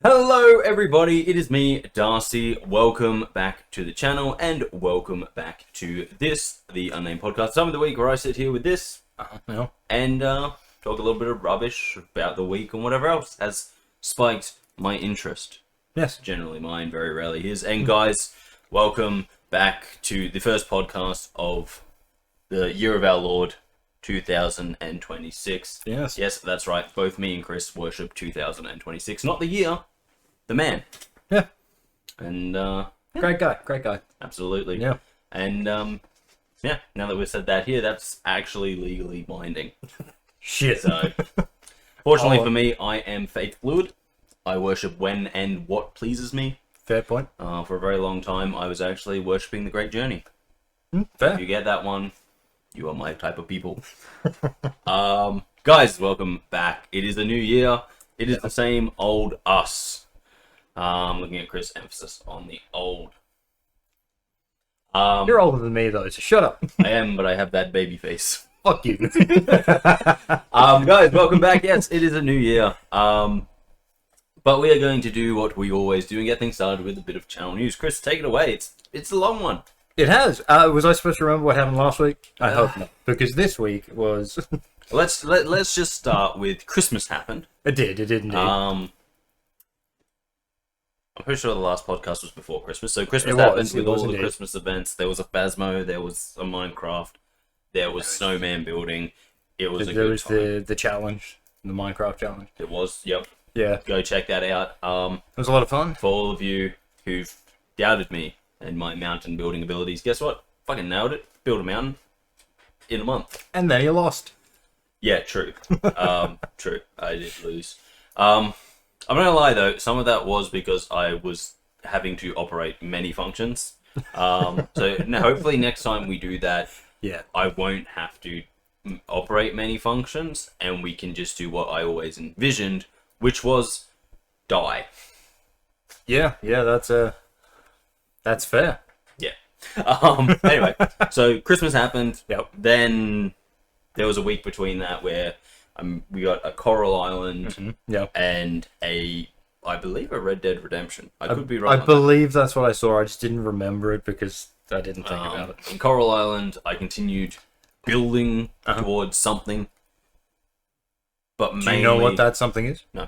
Hello everybody, it is me, Darcy. Welcome back to the channel and welcome back to this, the Unnamed Podcast. Time of the week where I sit here with this and talk a little bit of rubbish about the week and whatever else has spiked my interest. Yes. Generally mine, very rarely his. And guys, welcome back to the first podcast of the year of our Lord, 2026. Yes, that's right. Both me and Kris worship 2026, not the year, the man. Yeah. And Great guy. absolutely. Yeah. And now that we've said that here, that's actually legally binding. Shit. So fortunately for me, I am faith fluid. I worship when and what pleases me. Fair point. For a very long time, I was actually worshipping the Great Journey. Fair. If you get that one, you are my type of people. Guys, welcome back. It is a new year. It is the same old us. Looking at Kris, emphasis on the old. You're older than me though, so shut up. I am, but I have that baby face. Fuck you. Guys, welcome back. Yes, it is a new year. But we are going to do what we always do and get things started with a bit of channel news. Kris, take it away. It's a long one. It has. Was I supposed to remember what happened last week? I hope not, because this week was. Let's just start with Christmas happened. It did indeed. I'm pretty sure the last podcast was before Christmas. So Christmas happened with all the Christmas events. There was a Phasmo, there was a Minecraft, there was snowman building. It was there was the challenge, the Minecraft challenge. It was, yep. Yeah. Go check that out. It was a lot of fun. For all of you who've doubted me and my mountain building abilities, guess what? Fucking nailed it. Built a mountain in a month. And then you lost. Yeah, true. True. I did lose. I'm not gonna lie though, some of that was because I was having to operate many functions. So now, hopefully next time we do that, Yeah. I won't have to operate many functions, and we can just do what I always envisioned, which was die. Yeah, that's fair. Yeah. Anyway, so Christmas happened. Yep. Then there was a week between that where we got a Coral Island and I believe a Red Dead Redemption. I could be wrong. I believe that's what I saw. I just didn't remember it because I didn't think about it. In Coral Island, I continued building towards something. But Do you know what that something is? No.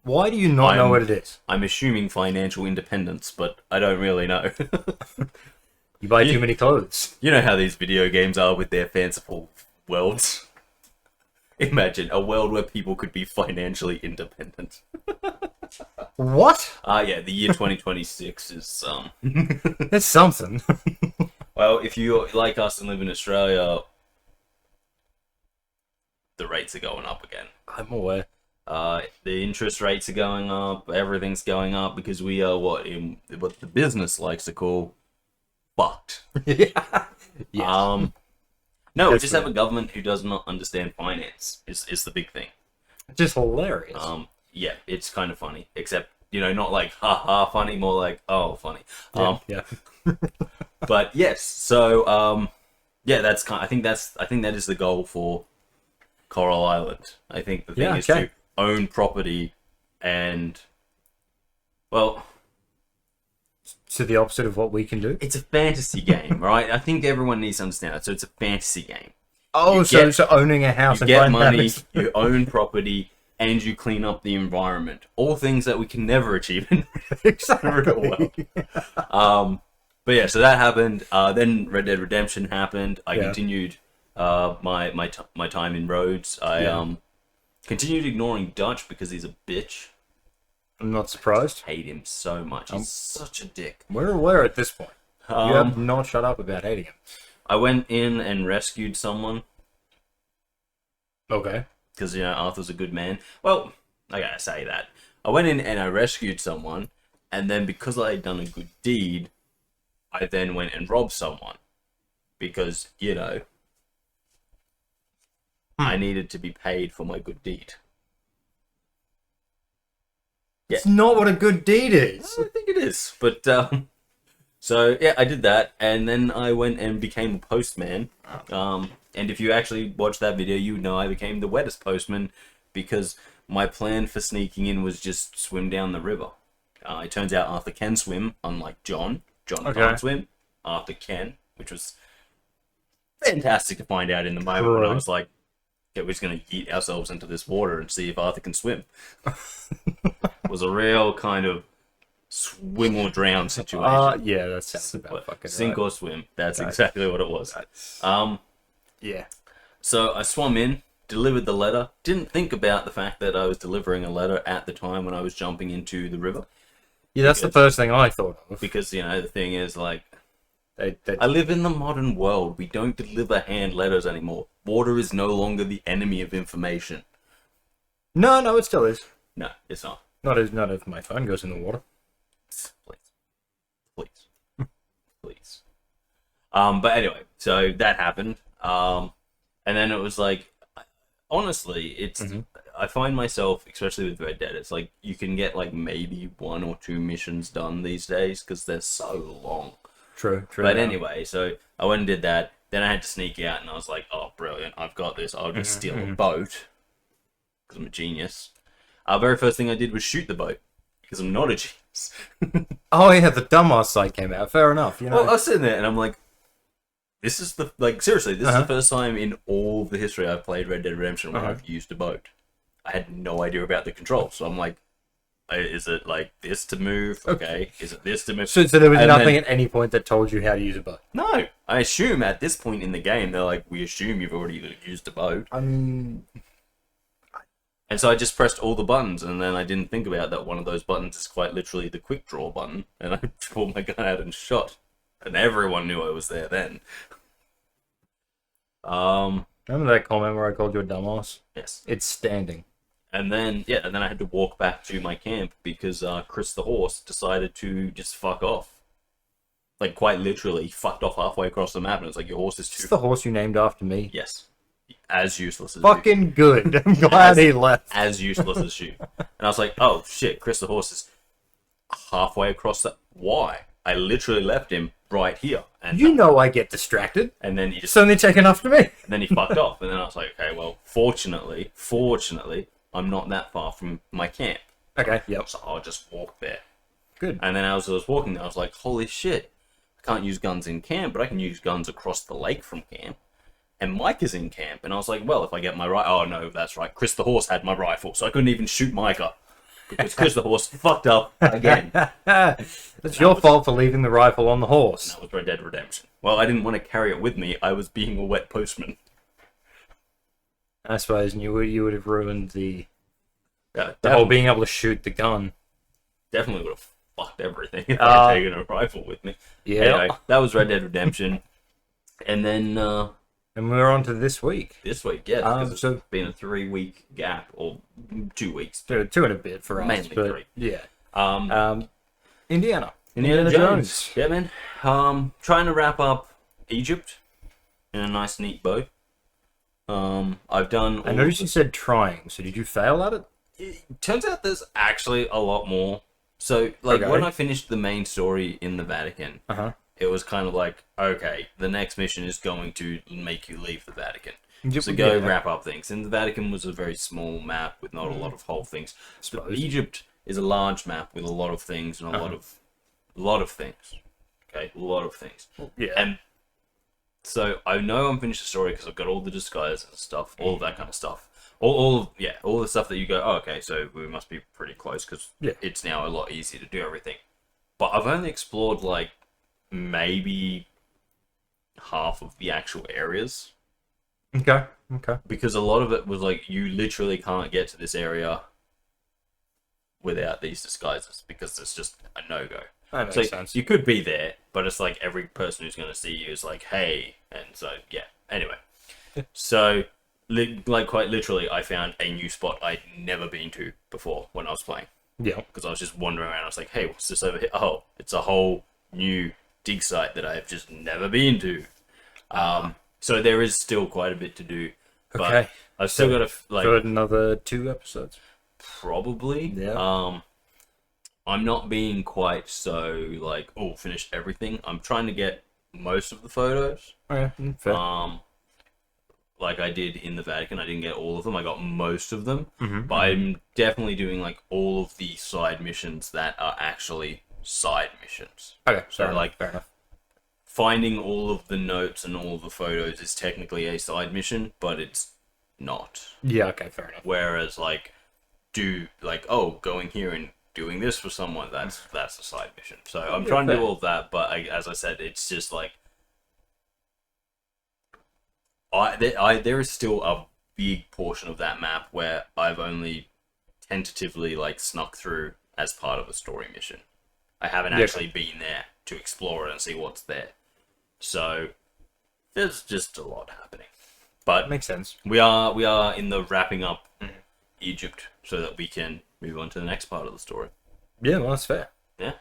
Why do you not know what it is? I'm assuming financial independence, but I don't really know. You buy too many clothes. You know how these video games are with their fanciful worlds? Imagine a world where people could be financially independent. What? Yeah, the year 2026 is, It's something. well, if you like us and live in Australia, the rates are going up again. I'm aware. The interest rates are going up, everything's going up because we are what the business likes to call fucked. Yeah. Yes. No, we just have a government who does not understand finance is the big thing. Just hilarious. Yeah, it's kind of funny, except, not like ha funny, more like oh funny. Yeah. But yes, so yeah, I think that is the goal for Coral Island. I think the thing is to own property and, well, to the opposite of what we can do. it's a fantasy game, right? I think everyone needs to understand that. So it's a fantasy game. Oh, so owning a house You and get buying money, habits. you own property, and you clean up the environment. All things that we can never achieve in Exactly. real world. But yeah, so that happened. Then Red Dead Redemption happened. I continued my time in Rhodes. I continued ignoring Dutch because he's a bitch. I'm not surprised. Hate him so much. He's such a dick. We're aware at this point. You have not shut up about hating him. I went in and rescued someone Okay. because Arthur's a good man. Well, I gotta say that. I went in and I rescued someone, and then because I had done a good deed, I then went and robbed someone because I needed to be paid for my good deed. It's not what a good deed is. I think it is, but so yeah, I did that, and then I went and became a postman. And if you actually watch that video, you would know I became the wettest postman because my plan for sneaking in was just swim down the river. It turns out Arthur can swim, unlike John. John can't swim. Arthur can, which was fantastic to find out in the moment when I was like, okay, we're just going to yeet ourselves into this water and see if Arthur can swim. It was a real kind of swim or drown situation. Yeah, that sounds about fucking sink right. or swim. That's exactly what it was. Yeah. So I swam in, delivered the letter. Didn't think about the fact that I was delivering a letter at the time when I was jumping into the river. Yeah, that's the first thing I thought of. Because, you know, the thing is, like, They I live in the modern world. We don't deliver hand letters anymore. Water is no longer the enemy of information. No, it still is. No, it's not. Not if my phone goes in the water. Please. But anyway, so that happened. And then it was like, honestly, it's. I find myself, especially with Red Dead, it's like you can get like maybe 1 or 2 missions done these days because they're so long. True. But anyway, so I went and did that. Then I had to sneak out, and I was like, "Oh, brilliant! I've got this. I'll just steal a boat because I'm a genius." Very first thing I did was shoot the boat because I'm not a genius. Oh yeah, the dumbass site came out. Fair enough. You know. Well, I was sitting there, and I'm like, "This is the seriously. This is the first time in all the history I've played Red Dead Redemption where I've used a boat. I had no idea about the controls, so I'm like." Is it like this to move? Okay. Is it this to move? So there was nothing at any point that told you how to use a boat? No. I assume at this point in the game, they're like, we assume you've already used a boat. And so I just pressed all the buttons, and then I didn't think about that one of those buttons is quite literally the quick draw button, and I pulled my gun out and shot. And everyone knew I was there then. Remember that comment where I called you a dumbass? Yes. It's standing. And then, and then I had to walk back to my camp because Kris the horse decided to just fuck off. Like, quite literally, he fucked off halfway across the map, and it's like, your horse is too... It's the horse you named after me. Yes. As useless as fucking you. Good. I'm glad he left. As useless as you. And I was like, oh, shit, Kris the horse is halfway across that... Why? I literally left him right here. And you know I get distracted. And then he just... It's only taken after me. And then he fucked off. And then I was like, okay, well, fortunately... I'm not that far from my camp. Okay, yep. So I'll just walk there. Good. And then as I was walking there, I was like, holy shit. I can't use guns in camp, but I can use guns across the lake from camp. And Mike is in camp. And I was like, well, if I get my rifle... Oh, no, that's right. Kris the horse had my rifle, so I couldn't even shoot Micah. Because Kris the horse fucked up again. It's your fault for leaving the rifle on the horse. And that was Red Dead Redemption. Well, I didn't want to carry it with me. I was being a wet postman. I suppose you would have ruined the whole being able to shoot the gun. Definitely would have fucked everything if I had taken a rifle with me. Yeah. Anyway, that was Red Dead Redemption. And then... and we're on to this week. This week, yeah. Because it's been a 3-week gap, or 2 weeks. 2 and a bit for us. Mainly 3. Yeah. Indiana Jones. Yeah, man. Trying to wrap up Egypt in a nice, neat bow. I've done... I noticed you said trying, so did you fail at it? It turns out there's actually a lot more. So, like, when I finished the main story in the Vatican, it was kind of like, okay, the next mission is going to make you leave the Vatican. So go wrap up things. And the Vatican was a very small map with not a lot of whole things. So Egypt is a large map with a lot of things and a lot of things. Okay, a lot of things. Yeah. And so I know I'm finished the story because I've got all the disguises and stuff, all of that kind of stuff. All the stuff that you go, oh, okay, so we must be pretty close because it's now a lot easier to do everything. But I've only explored like maybe half of the actual areas. Okay. Because a lot of it was like, you literally can't get to this area without these disguises because it's just a no-go. That makes sense. You could be there, but it's like every person who's going to see you is like, hey. And so, yeah. Anyway. So, like quite literally, I found a new spot I'd never been to before when I was playing. Yeah. Because I was just wandering around. I was like, hey, what's this over here? Oh, it's a whole new dig site that I've just never been to. So there is still quite a bit to do. But I've still got to... for another 2 episodes? Probably. Yeah. I'm not being quite so, like, finished everything. I'm trying to get most of the photos. Oh, yeah. Fair. like I did in the Vatican. I didn't get all of them. I got most of them. Mm-hmm. But I'm definitely doing like all of the side missions that are actually side missions. Okay, So fair enough. Finding all of the notes and all of the photos is technically a side mission, but it's not. Yeah, okay, fair enough. Whereas going here and doing this for someone, that's a side mission. So I'm trying to do all of that, but as I said, it's just like there is still a big portion of that map where I've only tentatively like snuck through as part of a story mission. I haven't actually been there to explore it and see what's there. So there's just a lot happening. But makes sense. We are in the wrapping up Egypt so that we can move on to the next part of the story. Yeah, well, that's fair. Yeah,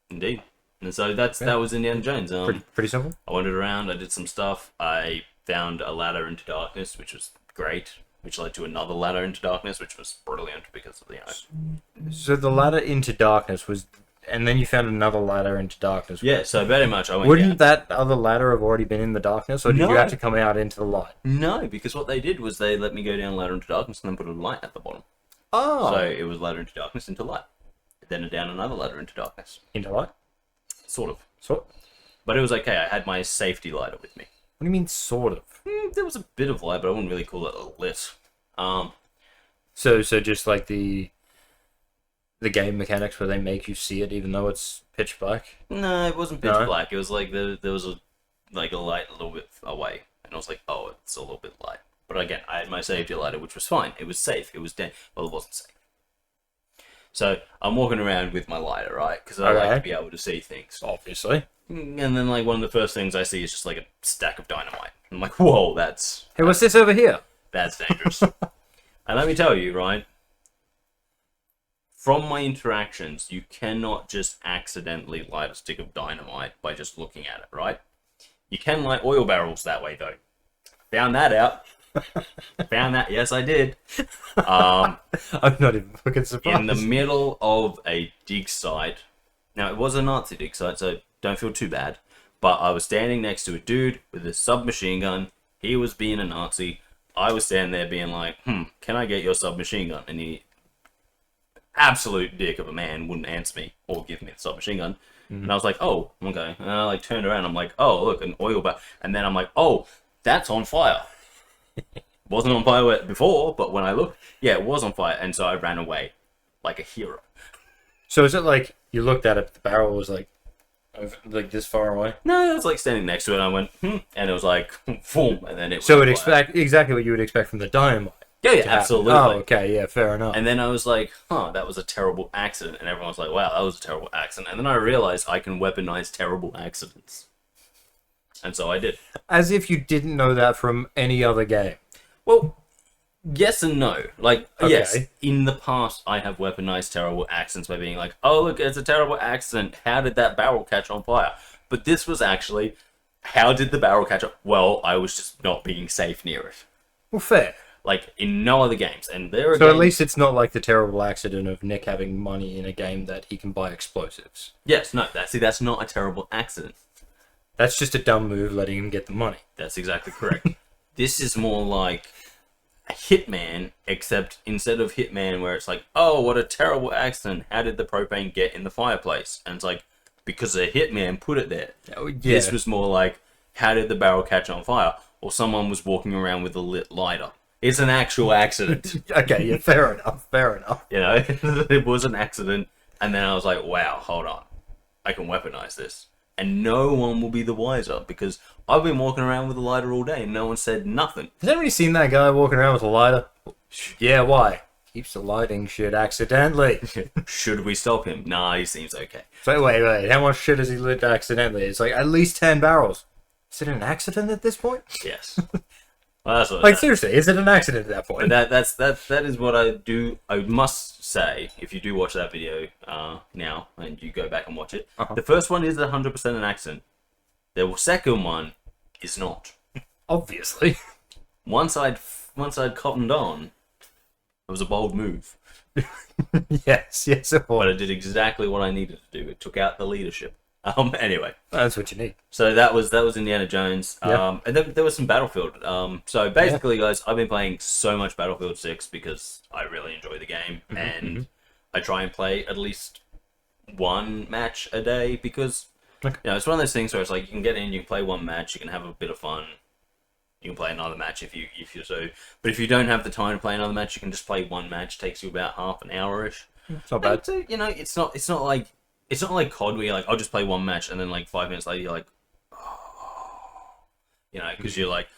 indeed. And so that was Indiana Jones. Pretty simple. I wandered around. I did some stuff. I found a ladder into darkness, which was great. Which led to another ladder into darkness, which was brilliant because of So the ladder into darkness was, and then you found another ladder into darkness. Yeah, so very much I went. Wouldn't that other ladder have already been in the darkness, or did you have to come out into the light? No, because what they did was they let me go down a ladder into darkness and then put a light at the bottom. Oh. So it was ladder into darkness into light. Then down another ladder into darkness. Into light? Sort of. Sort. But it was okay. I had my safety lighter with me. What do you mean, sort of? There was a bit of light, but I wouldn't really call it lit. So just like the game mechanics where they make you see it even though it's pitch black? No, it wasn't pitch black. It was like there was a light a little bit away, and I was like, oh, it's a little bit light. But again, I had my safety lighter, which was fine. It was safe. It was dead. Well, it wasn't safe. So I'm walking around with my lighter, right? Because I like to be able to see things. Obviously. And then like one of the first things I see is just like a stack of dynamite. I'm like, whoa, Hey, what's this over here? That's dangerous. And let me tell you, right? From my interactions, you cannot just accidentally light a stick of dynamite by just looking at it, right? You can light oil barrels that way, though. Found that out. Yes, I did. I'm not even fucking surprised. In the middle of a dig site. Now, it was a Nazi dig site, so don't feel too bad. But I was standing next to a dude with a submachine gun. He was being a Nazi. I was standing there being like, can I get your submachine gun? And he, absolute dick of a man, wouldn't answer me or give me the submachine gun. And I was like, oh, okay. And I like turned around. I'm like, oh, look, an oil barrel. And then I'm like, oh, that's on fire. Wasn't on fire before, but when I looked, yeah, it was on fire. And so I ran away like a hero. So is it like you looked at it, but the barrel was like this far away? No, it was like standing next to it. And I went, and it was like, boom, and then it was so it expect exactly what you would expect from the dynamite. Yeah, absolutely. Oh, okay, yeah, fair enough. And then I was like, that was a terrible accident. And everyone was like, wow, that was a terrible accident. And then I realized I can weaponize terrible accidents. And so I did. As if you didn't know that from any other game. Well, yes and no. Like, okay. Yes, in the past I have weaponized terrible accidents by being like, oh, look, it's a terrible accident. How did that barrel catch on fire? But this was actually, how did the barrel catch on? Well, I was just not being safe near it. Well, fair. Like, in no other games. And there are So games... at least it's not like the terrible accident of Nick having money in a game that he can buy explosives. Yes, no, that's not a terrible accident. That's just a dumb move letting him get the money. That's exactly correct. This is more like a Hitman, except instead of Hitman where it's like, oh, what a terrible accident. How did the propane get in the fireplace? And it's like, because a Hitman put it there. Oh, yeah. This was more like, how did the barrel catch on fire? Or someone was walking around with a lit lighter. It's an actual accident. Okay, yeah, fair enough. You know, it was an accident. And then I was like, wow, hold on. I can weaponize this. And no one will be the wiser because I've been walking around with a lighter all day and no one said nothing. Has anybody seen that guy walking around with a lighter? Yeah, why? Keeps the lighting shit accidentally. Should we stop him? Nah, he seems okay. So wait, how much shit has he lit accidentally? It's like at least 10 barrels. Is it an accident at this point? Yes. Well, that's what like seriously, is it an accident at that point? But that is what I do. I must say, if you do watch that video now and you go back and watch it, the first one is 100% an accident. The second one is not. Obviously. Once I'd cottoned on, it was a bold move. yes, it was. But it did exactly what I needed to do. It took out the leadership. Anyway, That's what you need. so that was Indiana Jones. Yeah. And then there was some Battlefield. So basically, guys, I've been playing so much Battlefield 6 because I really enjoy the game, and I try and play at least one match a day because it's one of those things where it's like you can get in, you can play one match, you can have a bit of fun. You can play another match if you so. But if you don't have the time to play another match, you can just play one match. It takes you about half an hour-ish. It's not bad. So, it's not like COD where you're like, I'll just play one match, and then like 5 minutes later you're like, oh, because you're like,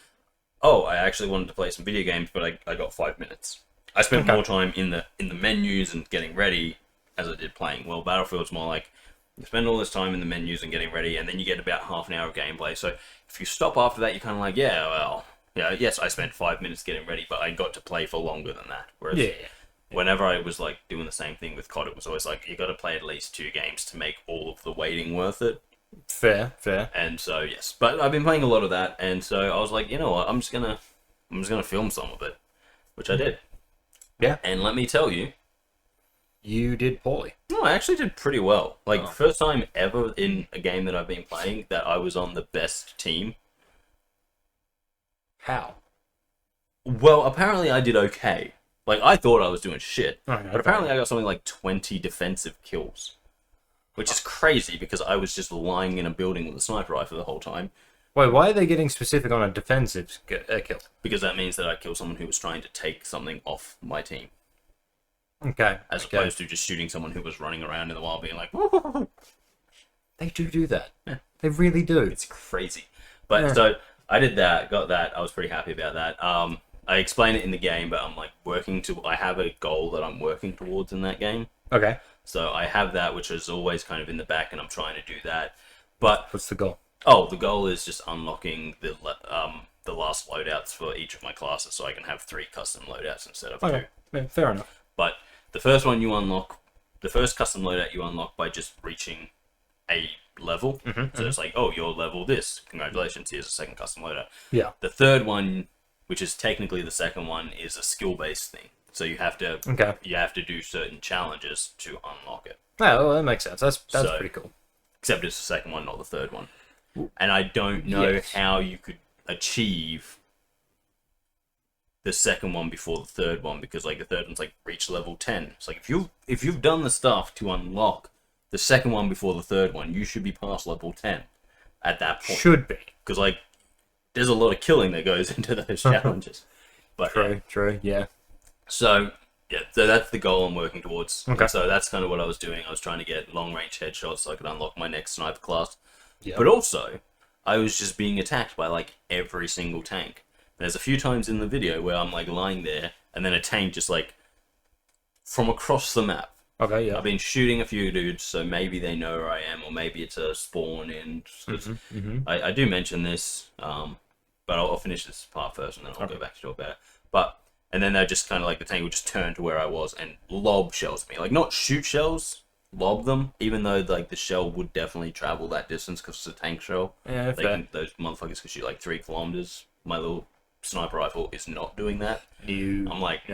oh, I actually wanted to play some video games, but I got 5 minutes. I spent more time in the menus and getting ready as I did playing. Well, Battlefield's more like you spend all this time in the menus and getting ready, and then you get about half an hour of gameplay. So if you stop after that, you're kind of like, yes, I spent 5 minutes getting ready, but I got to play for longer than that. Whereas whenever I was like doing the same thing with COD, it was always like you got to play at least 2 games to make all of the waiting worth it. Fair. And so yes, but I've been playing a lot of that, and so I was like, you know what, I'm just gonna film some of it, which I did. Yeah. And let me tell you, you did poorly. No, I actually did pretty well. Like, first time ever in a game that I've been playing that I was on the best team. How? Well, apparently I did okay. Like, I thought I was doing shit. Oh, no, but apparently I got something like 20 defensive kills. Which is crazy, because I was just lying in a building with a sniper rifle the whole time. Wait, why are they getting specific on a defensive kill? Because that means that I killed someone who was trying to take something off my team. Okay. As opposed to just shooting someone who was running around in the wild being like, woo. They do that. Yeah. They really do. It's crazy. But so I did that, got that. I was pretty happy about that. I explain it in the game, but I'm like I have a goal that I'm working towards in that game. Okay. So I have that, which is always kind of in the back, and I'm trying to do that. But what's the goal? Oh, the goal is just unlocking the last loadouts for each of my classes, so I can have 3 custom loadouts instead of 2. Yeah, fair enough. But the first one you unlock, the first custom loadout you unlock by just reaching a level. So it's like, oh, you're level this. Congratulations, here's a second custom loadout. Yeah. The third one, which is technically the second one, is a skill-based thing. So you have to do certain challenges to unlock it. Yeah, well, that makes sense. That's pretty cool. Except it's the second one, not the third one. And I don't know how you could achieve the second one before the third one, because like the third one's like reach level 10. It's like if you've done the stuff to unlock the second one before the third one, you should be past level 10 at that point. Should be. Because like there's a lot of killing that goes into those challenges. But true, yeah. So that's the goal I'm working towards. Okay. So that's kind of what I was doing. I was trying to get long range headshots so I could unlock my next sniper class. Yep. But also, I was just being attacked by like every single tank. There's a few times in the video where I'm like lying there, and then a tank just like from across the map. Okay, yeah. I've been shooting a few dudes, so maybe they know where I am, or maybe it's a spawn in. I do mention this, but I'll finish this part first, and then I'll go back to talk about it. And then they just kind of like the tank would just turn to where I was and lob shells at me, like not shoot shells. Lob them, even though like the shell would definitely travel that distance because it's a tank shell. Yeah, those motherfuckers can shoot like 3 kilometers. My little sniper rifle is not doing that. I'm like,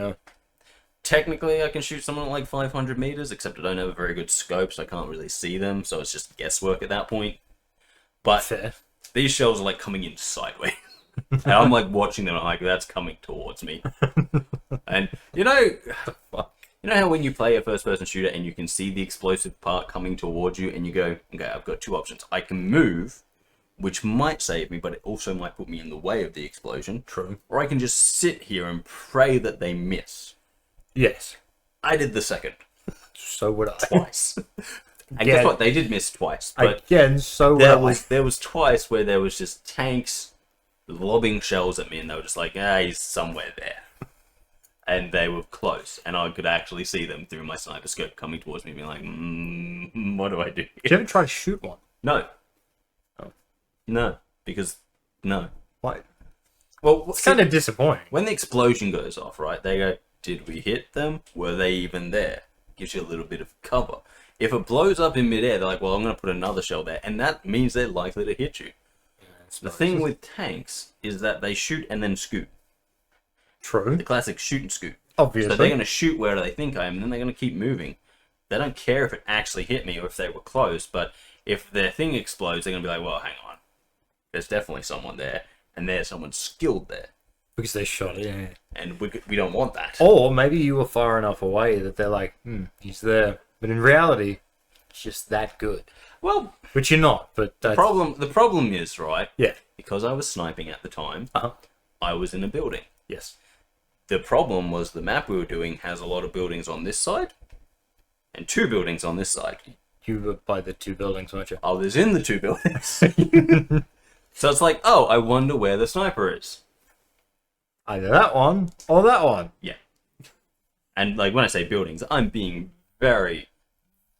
technically I can shoot someone at like 500 meters, except I don't have a very good scope, so I can't really see them. So it's just guesswork at that point. But these shells are like coming in sideways, and I'm like watching them. I'm like, that's coming towards me, and you know how when you play a first-person shooter and you can see the explosive part coming towards you and you go, okay, I've got 2 options. I can move, which might save me, but it also might put me in the way of the explosion. True. Or I can just sit here and pray that they miss. Yes. I did the second. So would I. Twice. And guess what? They did miss twice. But again, so there was twice where there was just tanks lobbing shells at me and they were just like, he's somewhere there. And they were close, and I could actually see them through my sniper scope coming towards me, being like, what do I do here? Did you ever try to shoot one? No. Oh. No, because, no. Why? Well, it's kind of disappointing. When the explosion goes off, right, they go, did we hit them? Were they even there? Gives you a little bit of cover. If it blows up in midair, they're like, well, I'm going to put another shell there, and that means they're likely to hit you. The thing with tanks is that they shoot and then scoot. True. The classic shoot and scoot. Obviously. So they're going to shoot where they think I am, and then they're going to keep moving. They don't care if it actually hit me or if they were close, but if their thing explodes, they're gonna be like, well, hang on, there's definitely someone there, and there's someone skilled there. Because they shot it, yeah. And we don't want that. Or maybe you were far enough away that they're like, he's there. But in reality, it's just that good. Well, which you're not, but the problem is, right? Yeah. Because I was sniping at the time, I was in a building. Yes. The problem was the map we were doing has a lot of buildings on this side, and 2 buildings on this side. You were by the 2 buildings, weren't you? I was in the 2 buildings. So it's like, oh, I wonder where the sniper is. Either that one or that one. Yeah. And like when I say buildings, I'm being very,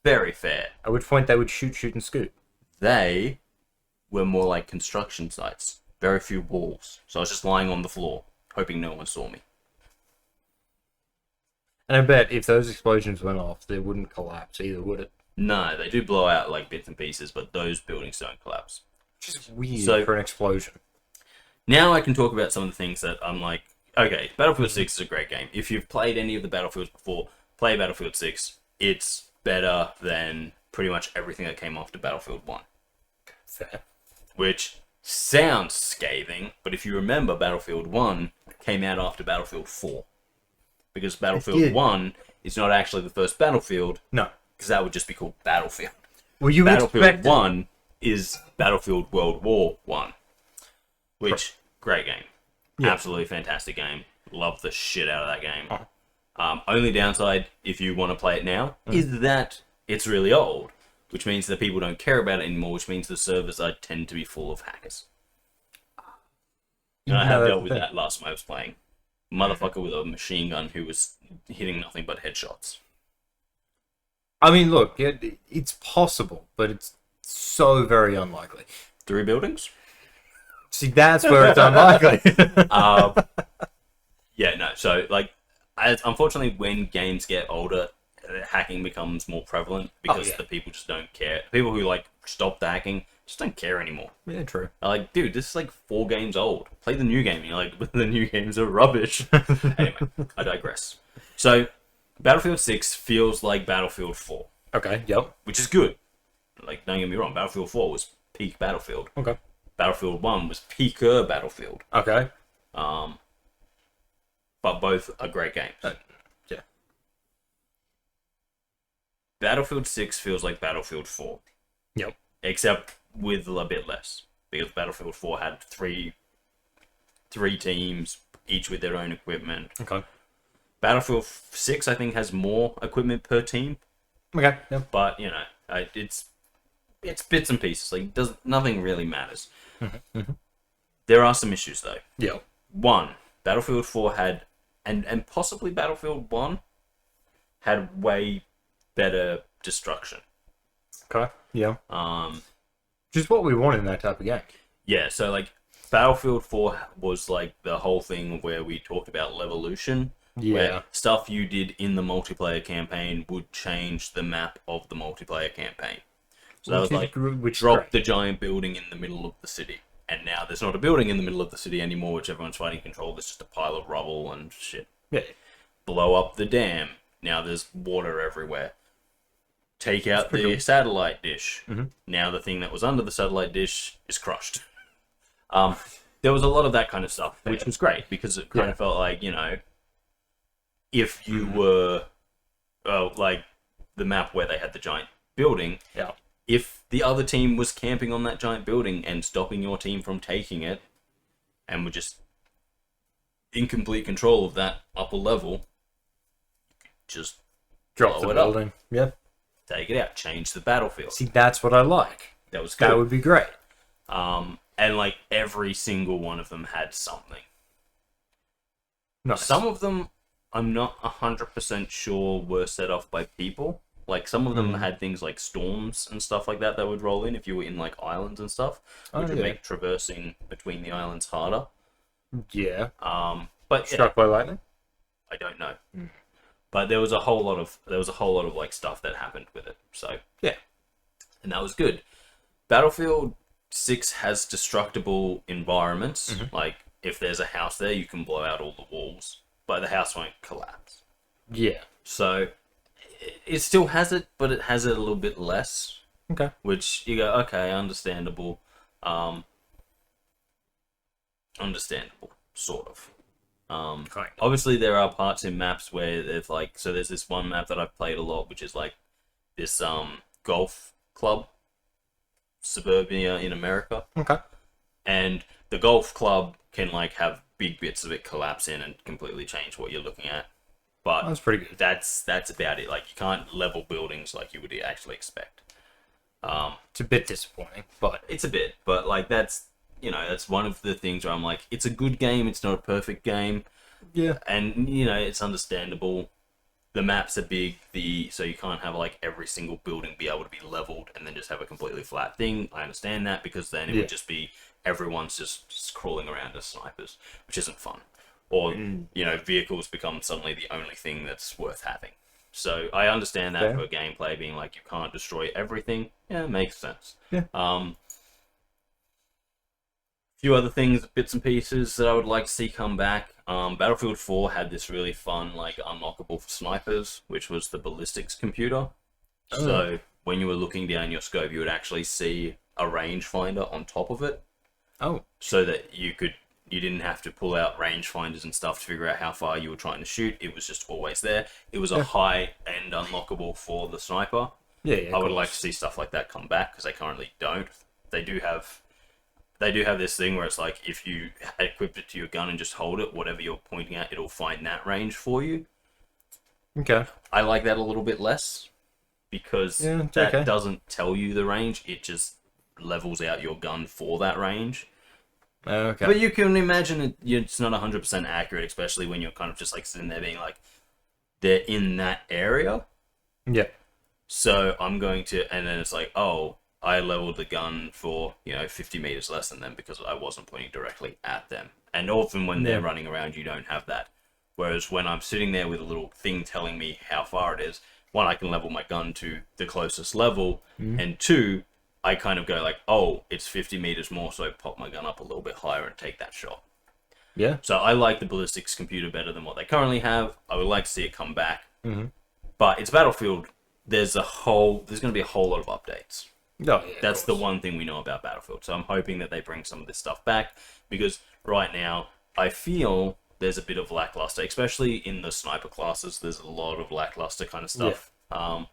very fair. At which point they would shoot, and scoot. They were more like construction sites. Very few walls. So I was just lying on the floor, hoping no one saw me. And I bet if those explosions went off, they wouldn't collapse either, would it? No, they do blow out like bits and pieces, but those buildings don't collapse. Which is weird for an explosion. Now I can talk about some of the things that I'm like, okay, Battlefield 6 is a great game. If you've played any of the Battlefields before, play Battlefield 6. It's better than pretty much everything that came after Battlefield 1. Fair. Which sounds scathing, but if you remember, Battlefield 1 came out after Battlefield 4. Because Battlefield 1 is not actually the first Battlefield. No. Because that would just be called Battlefield. Well, you Battlefield 1 is Battlefield World War 1. Which, great game. Yeah. Absolutely fantastic game. Love the shit out of that game. Only downside, if you want to play it now, is that it's really old. Which means that people don't care about it anymore, which means the servers tend to be full of hackers. And I have dealt with that last time I was playing. Motherfucker with a machine gun who was hitting nothing but headshots. I mean, look, it's possible, but it's so very unlikely. 3 buildings? See, that's where it's unlikely. Yeah, no. So, like, unfortunately, when games get older, hacking becomes more prevalent because the people just don't care. People who, like, stop the hacking just don't care anymore. Yeah, true. They're like, dude, this is, like, 4 games old. Play the new game. And you're like, but the new games are rubbish. Anyway, I digress. So, Battlefield 6 feels like Battlefield 4. Okay, yep. Which is good. Like, don't get me wrong, Battlefield 4 was peak Battlefield. Okay. Battlefield 1 was peaker Battlefield. Okay. But both are great games. Yeah. Battlefield 6 feels like Battlefield 4. Yep. Except with a bit less. Because Battlefield 4 had three teams, each with their own equipment. Okay. Battlefield 6, I think, has more equipment per team. Okay, yeah. But, you know, it's bits and pieces. Like, nothing really matters. There are some issues, though. Yeah. 1, Battlefield 4 had, and possibly Battlefield 1, had way better destruction. Okay, yeah. Which is what we want in that type of game. Yeah, so, like, Battlefield 4 was, like, the whole thing where we talked about levolution. Yeah. Where stuff you did in the multiplayer campaign would change the map of the multiplayer campaign. So that was like, drop the giant building in the middle of the city. And now there's not a building in the middle of the city anymore, which everyone's fighting control. There's just a pile of rubble and shit. Yeah. Blow up the dam. Now there's water everywhere. Take out the satellite dish. Now the thing that was under the satellite dish is crushed. There was a lot of that kind of stuff, which was great, because it kind of felt like, you know, if you were, like, the map where they had the giant building, if the other team was camping on that giant building and stopping your team from taking it, and were just in complete control of that upper level, just drop the building. Yeah. Take it out. Change the battlefield. See, that's what I like. That was good. That would be great. And, like, every single one of them had something. Nice. Some of them, I'm not 100% sure were set off by people. Like, some of them had things like storms and stuff like that would roll in if you were in, like, islands and stuff, which would make traversing between the islands harder. Yeah. But struck by lightning? I don't know. But there was a whole lot of like stuff that happened with it. So yeah, and that was good. Battlefield 6 has destructible environments. Like, if there's a house there, you can blow out all the walls, but the house won't collapse. Yeah. So it still has it, but it has it a little bit less. Okay. Which you go, okay, understandable. Understandable, sort of. Kind of. Obviously, there are parts in maps where there's like, so there's this one map that I've played a lot, which is like this golf club suburbia in America, Okay. and the golf club can like have big bits of it collapse in and completely change what you're looking at. But That's pretty good. that's about it. Like you can't level buildings like you would actually expect. It's a bit disappointing, but It's a bit, but like that's that's one of the things where I'm like, it's a good game. It's not a perfect game. yeah. And it's understandable. The maps are big, so you can't have like every single building be able to be leveled and then just have a completely flat thing. I understand that, because then it would just be everyone's just crawling around as snipers, which isn't fun. Or vehicles become suddenly the only thing that's worth having. So I understand that for gameplay being like, you can't destroy everything. Yeah, it makes sense. Yeah. Few other things, bits and pieces that I would like to see come back. Battlefield 4 had this really fun, like, unlockable for snipers, which was the ballistics computer. Oh. So when you were looking down your scope, you would actually see a rangefinder on top of it. Oh. So that you didn't have to pull out rangefinders and stuff to figure out how far you were trying to shoot. It was just always there. It was a high-end unlockable for the sniper. Yeah, I would like to see stuff like that come back, because they currently don't. They do have this thing where it's like, if you equip it to your gun and just hold it, whatever you're pointing at, it'll find that range for you. Okay. I like that a little bit less, because that doesn't tell you the range. It just levels out your gun for that range. Okay. But you can imagine it's not 100% accurate, especially when you're kind of just like sitting there being like, they're in that area. Yeah. So I'm going to, and then it's like, oh, I leveled the gun for 50 meters less than them because I wasn't pointing directly at them. And often when they're running around, you don't have that. Whereas when I'm sitting there with a little thing telling me how far it is, one, I can level my gun to the closest level, and two, I kind of go like, oh, it's 50 meters more, so I pop my gun up a little bit higher and take that shot. Yeah. So I like the ballistics computer better than what they currently have. I would like to see it come back. Mm-hmm. But it's Battlefield. There's going to be a whole lot of updates. Oh, yeah, That's the one thing we know about Battlefield. So I'm hoping that they bring some of this stuff back, because right now I feel there's a bit of lackluster, especially in the sniper classes. There's a lot of lackluster kind of stuff. Yeah.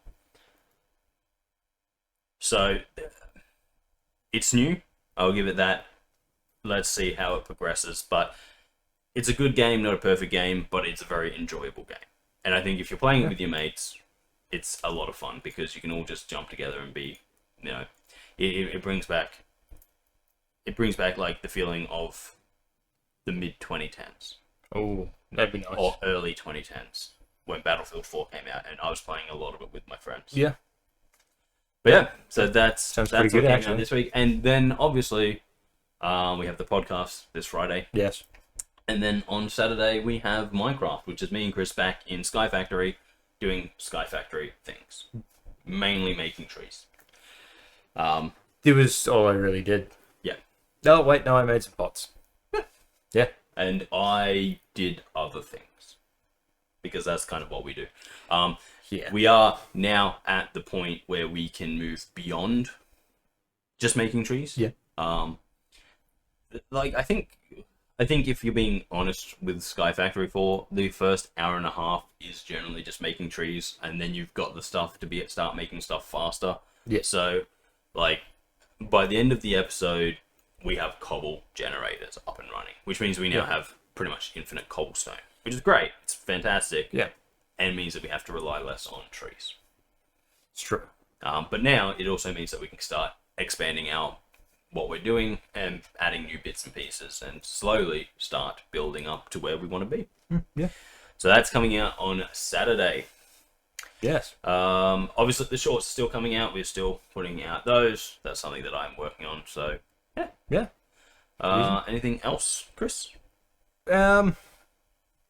So it's new. I'll give it that. Let's see how it progresses. But it's a good game, not a perfect game, but it's a very enjoyable game. And I think if you're playing it with your mates, it's a lot of fun, because you can all just jump together and be, it brings back like the feeling of the mid 2010s. Oh, that'd be nice. Or early 2010s, when Battlefield 4 came out, and I was playing a lot of it with my friends. Yeah. But yeah, so that's pretty good, actually, this week. And then obviously, we have the podcast this Friday. Yes. And then on Saturday we have Minecraft, which is me and Kris back in Sky Factory doing Sky Factory things, mainly making trees. It was all I really did. Yeah. Oh wait, no, I made some pots. Yeah. And I did other things, because that's kind of what we do. Yeah. We are now at the point where we can move beyond just making trees. Yeah. Like I think if you're being honest with Sky Factory 4, the first hour and a half is generally just making trees, and then you've got the stuff to start making stuff faster. Yeah. So, like, by the end of the episode, we have cobble generators up and running, which means we now have pretty much infinite cobblestone, which is great. It's fantastic. Yeah. And it means that we have to rely less on trees. It's true. But now it also means that we can start expanding what we're doing and adding new bits and pieces, and slowly start building up to where we want to be. Yeah. So that's coming out on Saturday. Yes. Obviously the shorts are still coming out. We're still putting out those. That's something that I'm working on. So yeah. Yeah. Anything else, Kris?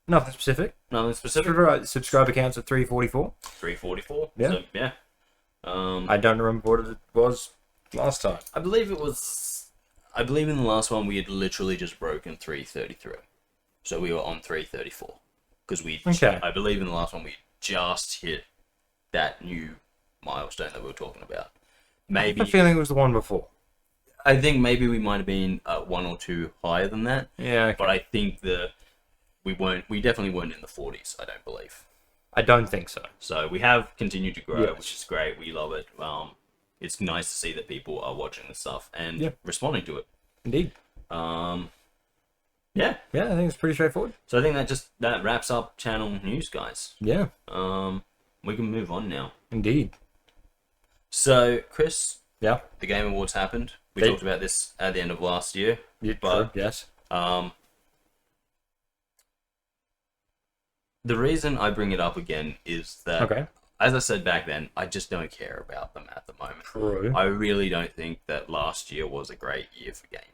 Nothing specific. Nothing specific. Subscriber counts at 344. 344. Yeah. So, yeah. I don't remember what it was last time. I believe in the last one we had literally just broken 333. So we were on 334. Because I believe in the last one we just hit that new milestone that we were talking about. maybe. I have a feeling it was the one before. I think maybe we might have been 1 or 2 higher than that. Yeah, okay. But I think we definitely weren't in the 40s, I don't believe. I don't think so. So we have continued to grow, Yes. which is great. We love it. It's nice to see that people are watching this stuff and responding to it. Indeed. Yeah. Yeah, I think it's pretty straightforward. So I think that wraps up channel news, guys. Yeah. We can move on now. Indeed. So, Kris, Yeah. the Game Awards happened. We talked about this at the end of last year. Yeah, but true, yes. The reason I bring it up again is that, Okay. as I said back then, I just don't care about them at the moment. True. I really don't think that last year was a great year for gaming.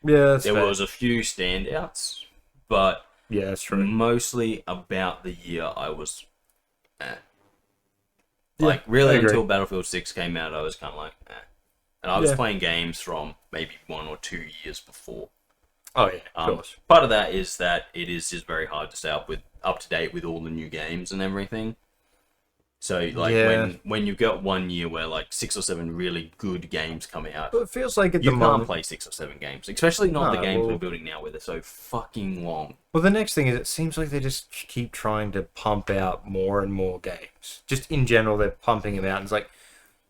Yeah, that's There fair. was a few standouts, but Yeah, that's true. mostly about the year I was Yeah, like really I agree. until Battlefield 6 came out, I was kind of like and I was Yeah. playing games from maybe 1 or 2 years before. Oh, yeah, of course. Part of that is that it is just very hard to stay up to date with all the new games and everything. So like when you got 1 year where like 6 or 7 really good games come out, But it feels like at you the can't moment... play 6 or 7 games, especially not the No, games well- we're building now where they're so fucking long. Well, the next thing is it seems like they just keep trying to pump out more and more games. Just in general, they're pumping them out. And it's like,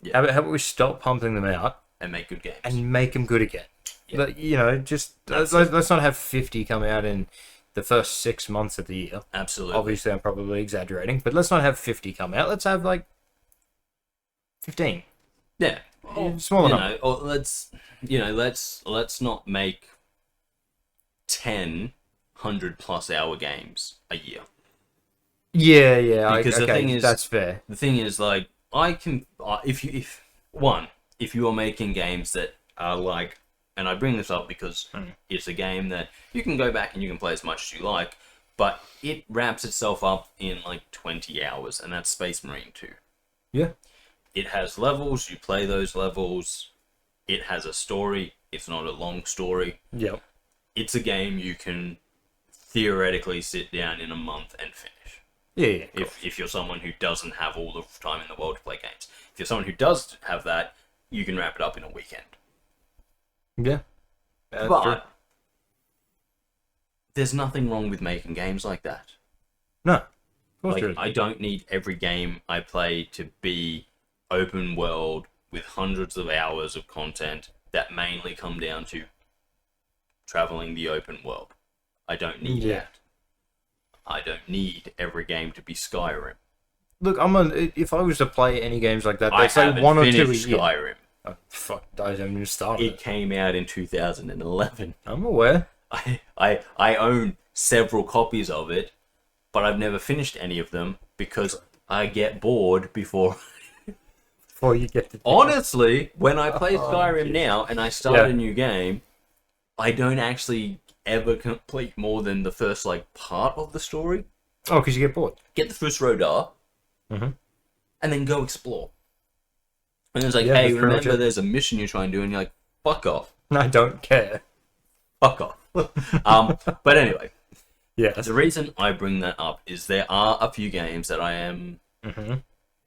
Yeah. how about we stop pumping them out And make good games. and make them good again? Yeah. But, you know, just let's not have 50 come out in the first 6 months of the year. Absolutely. Obviously, I'm probably exaggerating, but let's not have 50 come out. Let's have like 15. Yeah. Smaller You number. know, or let's not make 10 100+ hour games a year. Yeah. Because the okay, thing is- that's fair. The thing is, like, I can if you are making games that are like, and I bring this up because it's a game that you can go back and you can play as much as you like, but it wraps itself up in like 20 hours, and that's Space Marine 2. Yeah. It has levels, you play those levels, it has a story, it's not a long story. Yep. It's a game you can theoretically sit down in a month and finish. Yeah. If you're someone who doesn't have all the time in the world to play games. If you're someone who does have that, you can wrap it up in a weekend. Yeah. That's But true. there's nothing wrong with making games like that. No. Of course Like, there is. I don't need every game I play to be open world with hundreds of hours of content that mainly come down to traveling the open world. I don't need Yeah. that. I don't need every game to be Skyrim. Look, if I was to play any games like that, I they'd say haven't 1 or 2 a finished year. Skyrim. Oh, fuck, I haven't even started It came out in 2011. I'm aware. I own several copies of it, but I've never finished any of them because I get bored before. Before you get to... Honestly, when I play Skyrim geez. now and I start Yeah. a new game, I don't actually ever complete more than the first like part of the story. Oh, because you get bored. Get the first Rodar, Mhm. and then go explore. And it's like, Yeah, hey, that's pretty much remember it. there's a mission you're trying to do, and you're like, fuck off. I don't care. Fuck off. But anyway, Yes. the reason I bring that up is there are a few games that I am Mm-hmm.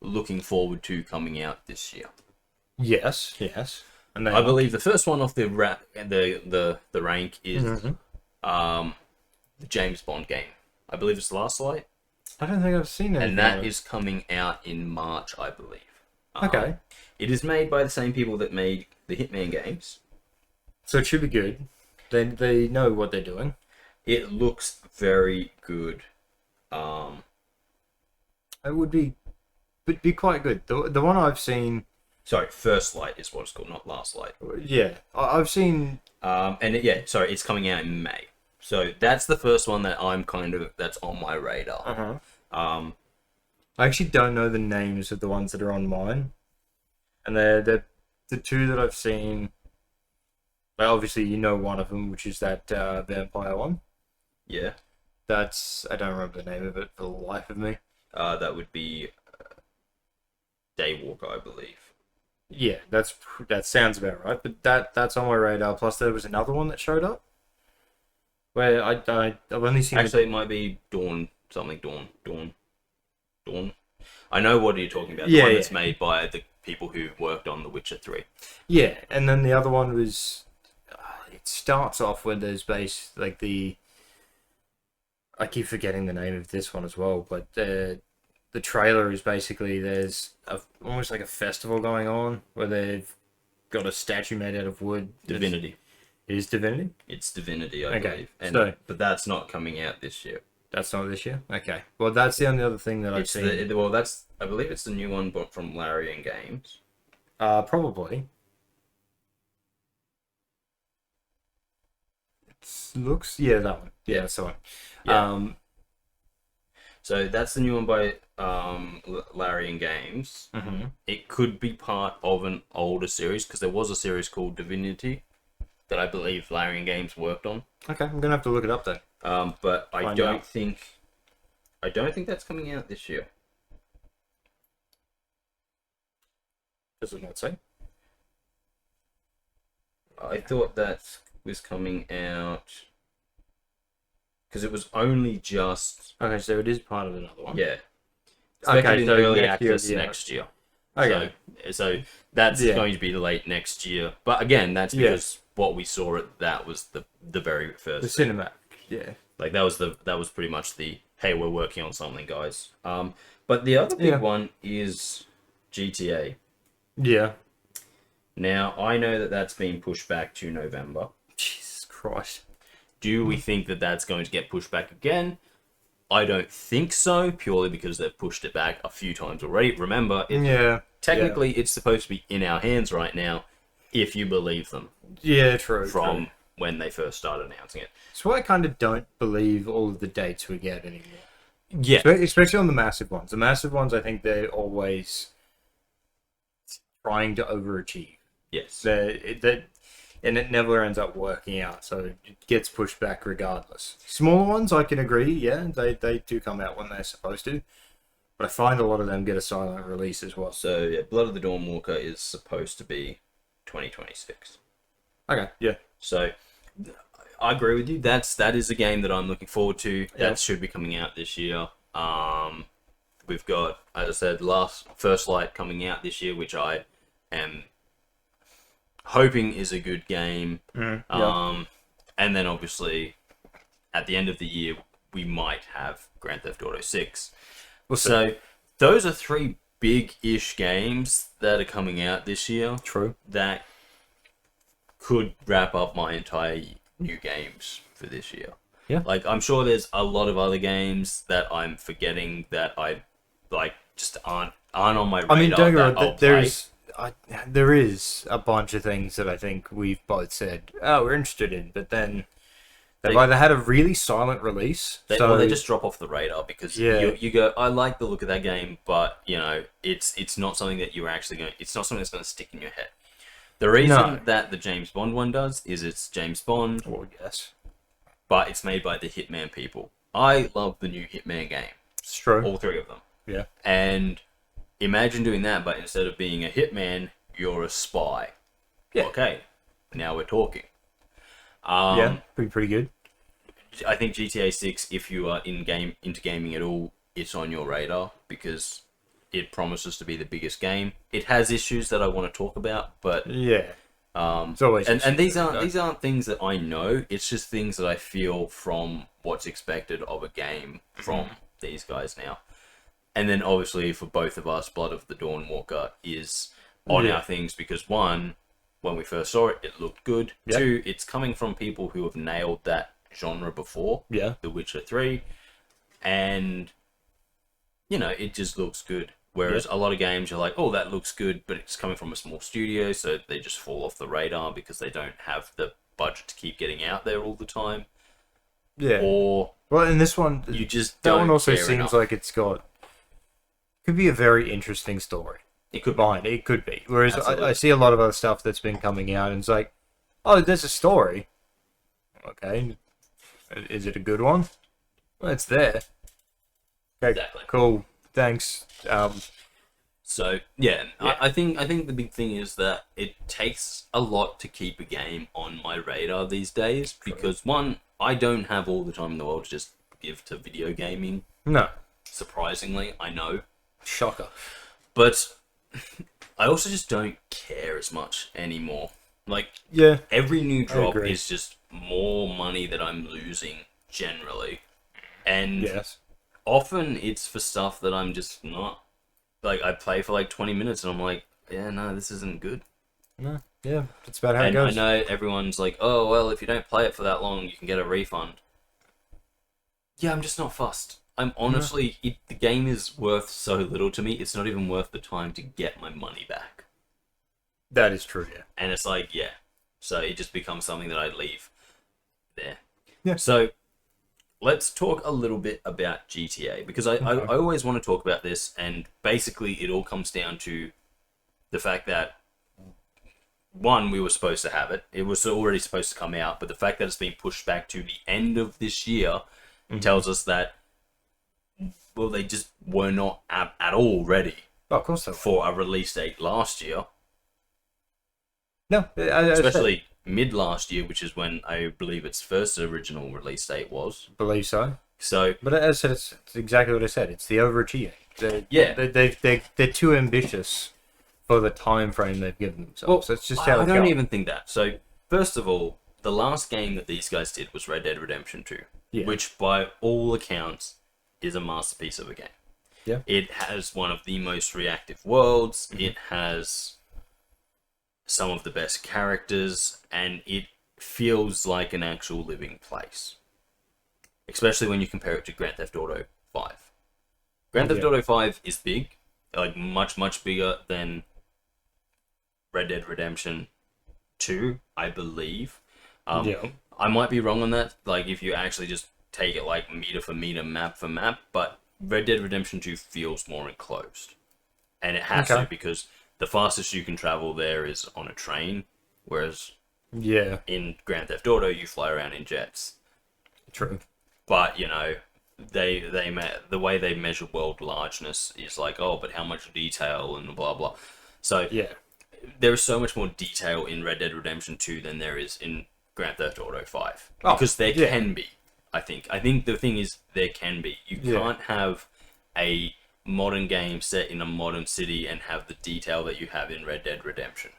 looking forward to coming out this year. Yes. And I believe the first one off the rank is Mhm. the James Bond game. I believe it's Last Light, I don't think I've seen anything. and that of it. is coming out in March, I believe. Okay. It is made by the same people that made the Hitman games. So it should be good. They know what they're doing. It looks very good. It would be quite good. The one I've seen, Sorry, First Light is what it's called, not Last Light. yeah, I've seen. It's coming out in May. So that's the first one that that's on my radar. Uh-huh. I actually don't know the names of the ones that are on mine, and they're the two that I've seen. Like obviously, you know one of them, which is that vampire one. Yeah. I don't remember the name of it for the life of me. That would be Daywalker, I believe. Yeah, that sounds about right. But that's on my radar. Plus, there was another one that showed up where I've only seen. Actually, it might be Dawn. I know what you're talking about. The Yeah, one that's yeah. made by the people who worked on The Witcher 3. Yeah, and then the other one was... it starts off when there's I keep forgetting the name of this one as well, but the trailer is basically there's almost like a festival going on where they've got a statue made out of wood. Divinity. It is Divinity? It's Divinity, I believe. But that's not coming out this year. That's not this year? Okay. Well, that's the only other thing that I've seen. I believe it's the new one from Larian Games. Probably. Yeah, that one. Yeah, that's the one. Yeah. So that's the new one by Larian Games. Mm-hmm. It could be part of an older series because there was a series called Divinity that I believe Larian Games worked on. Okay, I'm gonna have to look it up then. But I don't think that's coming out this year. Does it not say? I thought that was coming out because it was only just... Okay, so it is part of another one. Yeah. Okay, in so early next access year, next year. Okay. So that's going to be late next year. But again, that's because what we saw that was the very first The thing. cinematic. Yeah. Like that was pretty much the hey, we're working on something, guys. But the other big one is GTA. Yeah. Now I know that that's been pushed back to November. Jesus Christ. Do we think that that's going to get pushed back again? I don't think so, purely because they've pushed it back a few times already. Remember, technically it's supposed to be in our hands right now, if you believe them. Yeah, true. From when they first started announcing it. So I kind of don't believe all of the dates we get anymore. Yeah. Especially on the massive ones. The massive ones, I think they're always trying to overachieve. Yes. And it never ends up working out, so it gets pushed back regardless. Smaller ones, I can agree, yeah, they do come out when they're supposed to, but I find a lot of them get a silent release as well. So, yeah, Blood of the Dawnwalker is supposed to be 2026. Okay, yeah. So, I agree with you. That is a game that I'm looking forward to. That should be coming out this year. We've got, as I said, First Light coming out this year, which I am hoping is a good game. And then obviously at the end of the year we might have Grand Theft Auto 6. So those are 3 big-ish games that are coming out this year. True. That could wrap up my entire new games for this year. Yeah. Like I'm sure there's a lot of other games that I'm forgetting that I like just aren't on my radar. I mean, don't get me wrong, play. there is a bunch of things that I think we've both said, oh, we're interested in, but then they've either had a really silent release, or they just drop off the radar because you go, I like the look of that game, but you know, it's not something that you're actually going. It's not something that's going to stick in your head. The reason that the James Bond one does is it's James Bond, but it's made by the Hitman people. I love the new Hitman game. It's true. All 3 of them. Yeah. And imagine doing that, but instead of being a hitman, you're a spy. Yeah. Okay, now we're talking. Pretty good. I think GTA 6, if you are into gaming at all, it's on your radar because it promises to be the biggest game. It has issues that I want to talk about, but it's always and these aren't things that I know. It's just things that I feel from what's expected of a game from these guys now. And then obviously for both of us, Blood of the Dawnwalker is on our things because 1, when we first saw it, it looked good. 2, it's coming from people who have nailed that genre before. Yeah. The Witcher 3. And, you know, it just looks good. Whereas a lot of games, you're like, oh, that looks good, but it's coming from a small studio, so they just fall off the radar because they don't have the budget to keep getting out there all the time. Yeah. Or... Well, in this one, you just that don't one also care seems enough. like it's got... Could be a very interesting story. It could be. It could be. Whereas I see a lot of other stuff that's been coming out and it's like, oh, there's a story. Okay. Is it a good one? Well, it's there. Okay, Exactly. cool. Thanks. So I think the big thing is that it takes a lot to keep a game on my radar these days because 1, I don't have all the time in the world to just give to video gaming. No. Surprisingly, I know. Shocker. But I also just don't care as much anymore. Like, Yeah, every new drop agree. is just more money that I'm losing generally. And yes. often it's for stuff that I'm just not, like, I play for like 20 minutes and I'm like, yeah, no, this isn't good. No, yeah, that's about how it And I goes. know everyone's like, oh, well, if you don't play it for that long, you can get a refund. Yeah, I'm just not fussed. I'm honestly, the game is worth so little to me, it's not even worth the time to get my money back. That is true, yeah. And it's like, yeah. So it just becomes something that I leave there. Yeah. So let's talk a little bit about GTA, because I always want to talk about this, and basically it all comes down to the fact that, one, we were supposed to have it. It was already supposed to come out, but the fact that it's been pushed back to the end of this year tells us that, well, they just were not at all ready Oh, of course they were. for a release date last year. No, Especially mid last year, which is when I believe its first original release date was. believe so. So, But as I said, it's exactly what I said. It's the overachieving. They're too ambitious for the time frame they've given themselves. That's just how I it's don't going. even think that. So, first of all, the last game that these guys did was Red Dead Redemption 2, which by all accounts is a masterpiece of a game. Yeah. It has one of the most reactive worlds. It has some of the best characters, and it feels like an actual living place. Especially when you compare it to Grand Theft Auto 5. Grand Theft Auto 5 is big, like much, much bigger than Red Dead Redemption 2, I believe. I might be wrong on that, like if you actually just take it like meter for meter, map for map, but Red Dead Redemption 2 feels more enclosed. And it has to, because the fastest you can travel there is on a train, whereas in Grand Theft Auto you fly around in jets. True. But, you know, the way they measure world largeness is like, oh, but how much detail and blah blah. So there is so much more detail in Red Dead Redemption 2 than there is in Grand Theft Auto 5. Because there can be, I think. I think the thing is, there can be. You can't have a modern game set in a modern city and have the detail that you have in Red Dead Redemption.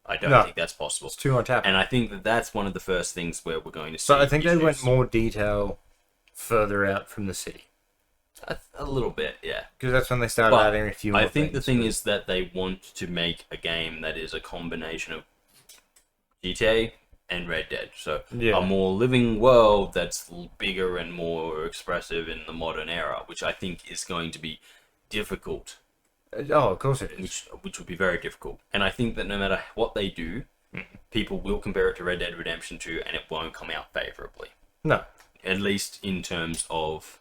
I don't think that's possible. It's too much happening. And I think that that's one of the first things where we're going to see. So I think they went more detail further out from the city. A little bit, yeah. Because that's when they started adding a few more I think the things, thing is that they want to make a game that is a combination of GTA and Red Dead. So a more living world that's bigger and more expressive in the modern era, which I think is going to be difficult. Oh, of course it is. Which would be very difficult. And I think that no matter what they do, people will compare it to Red Dead Redemption 2 and it won't come out favorably. No. At least in terms of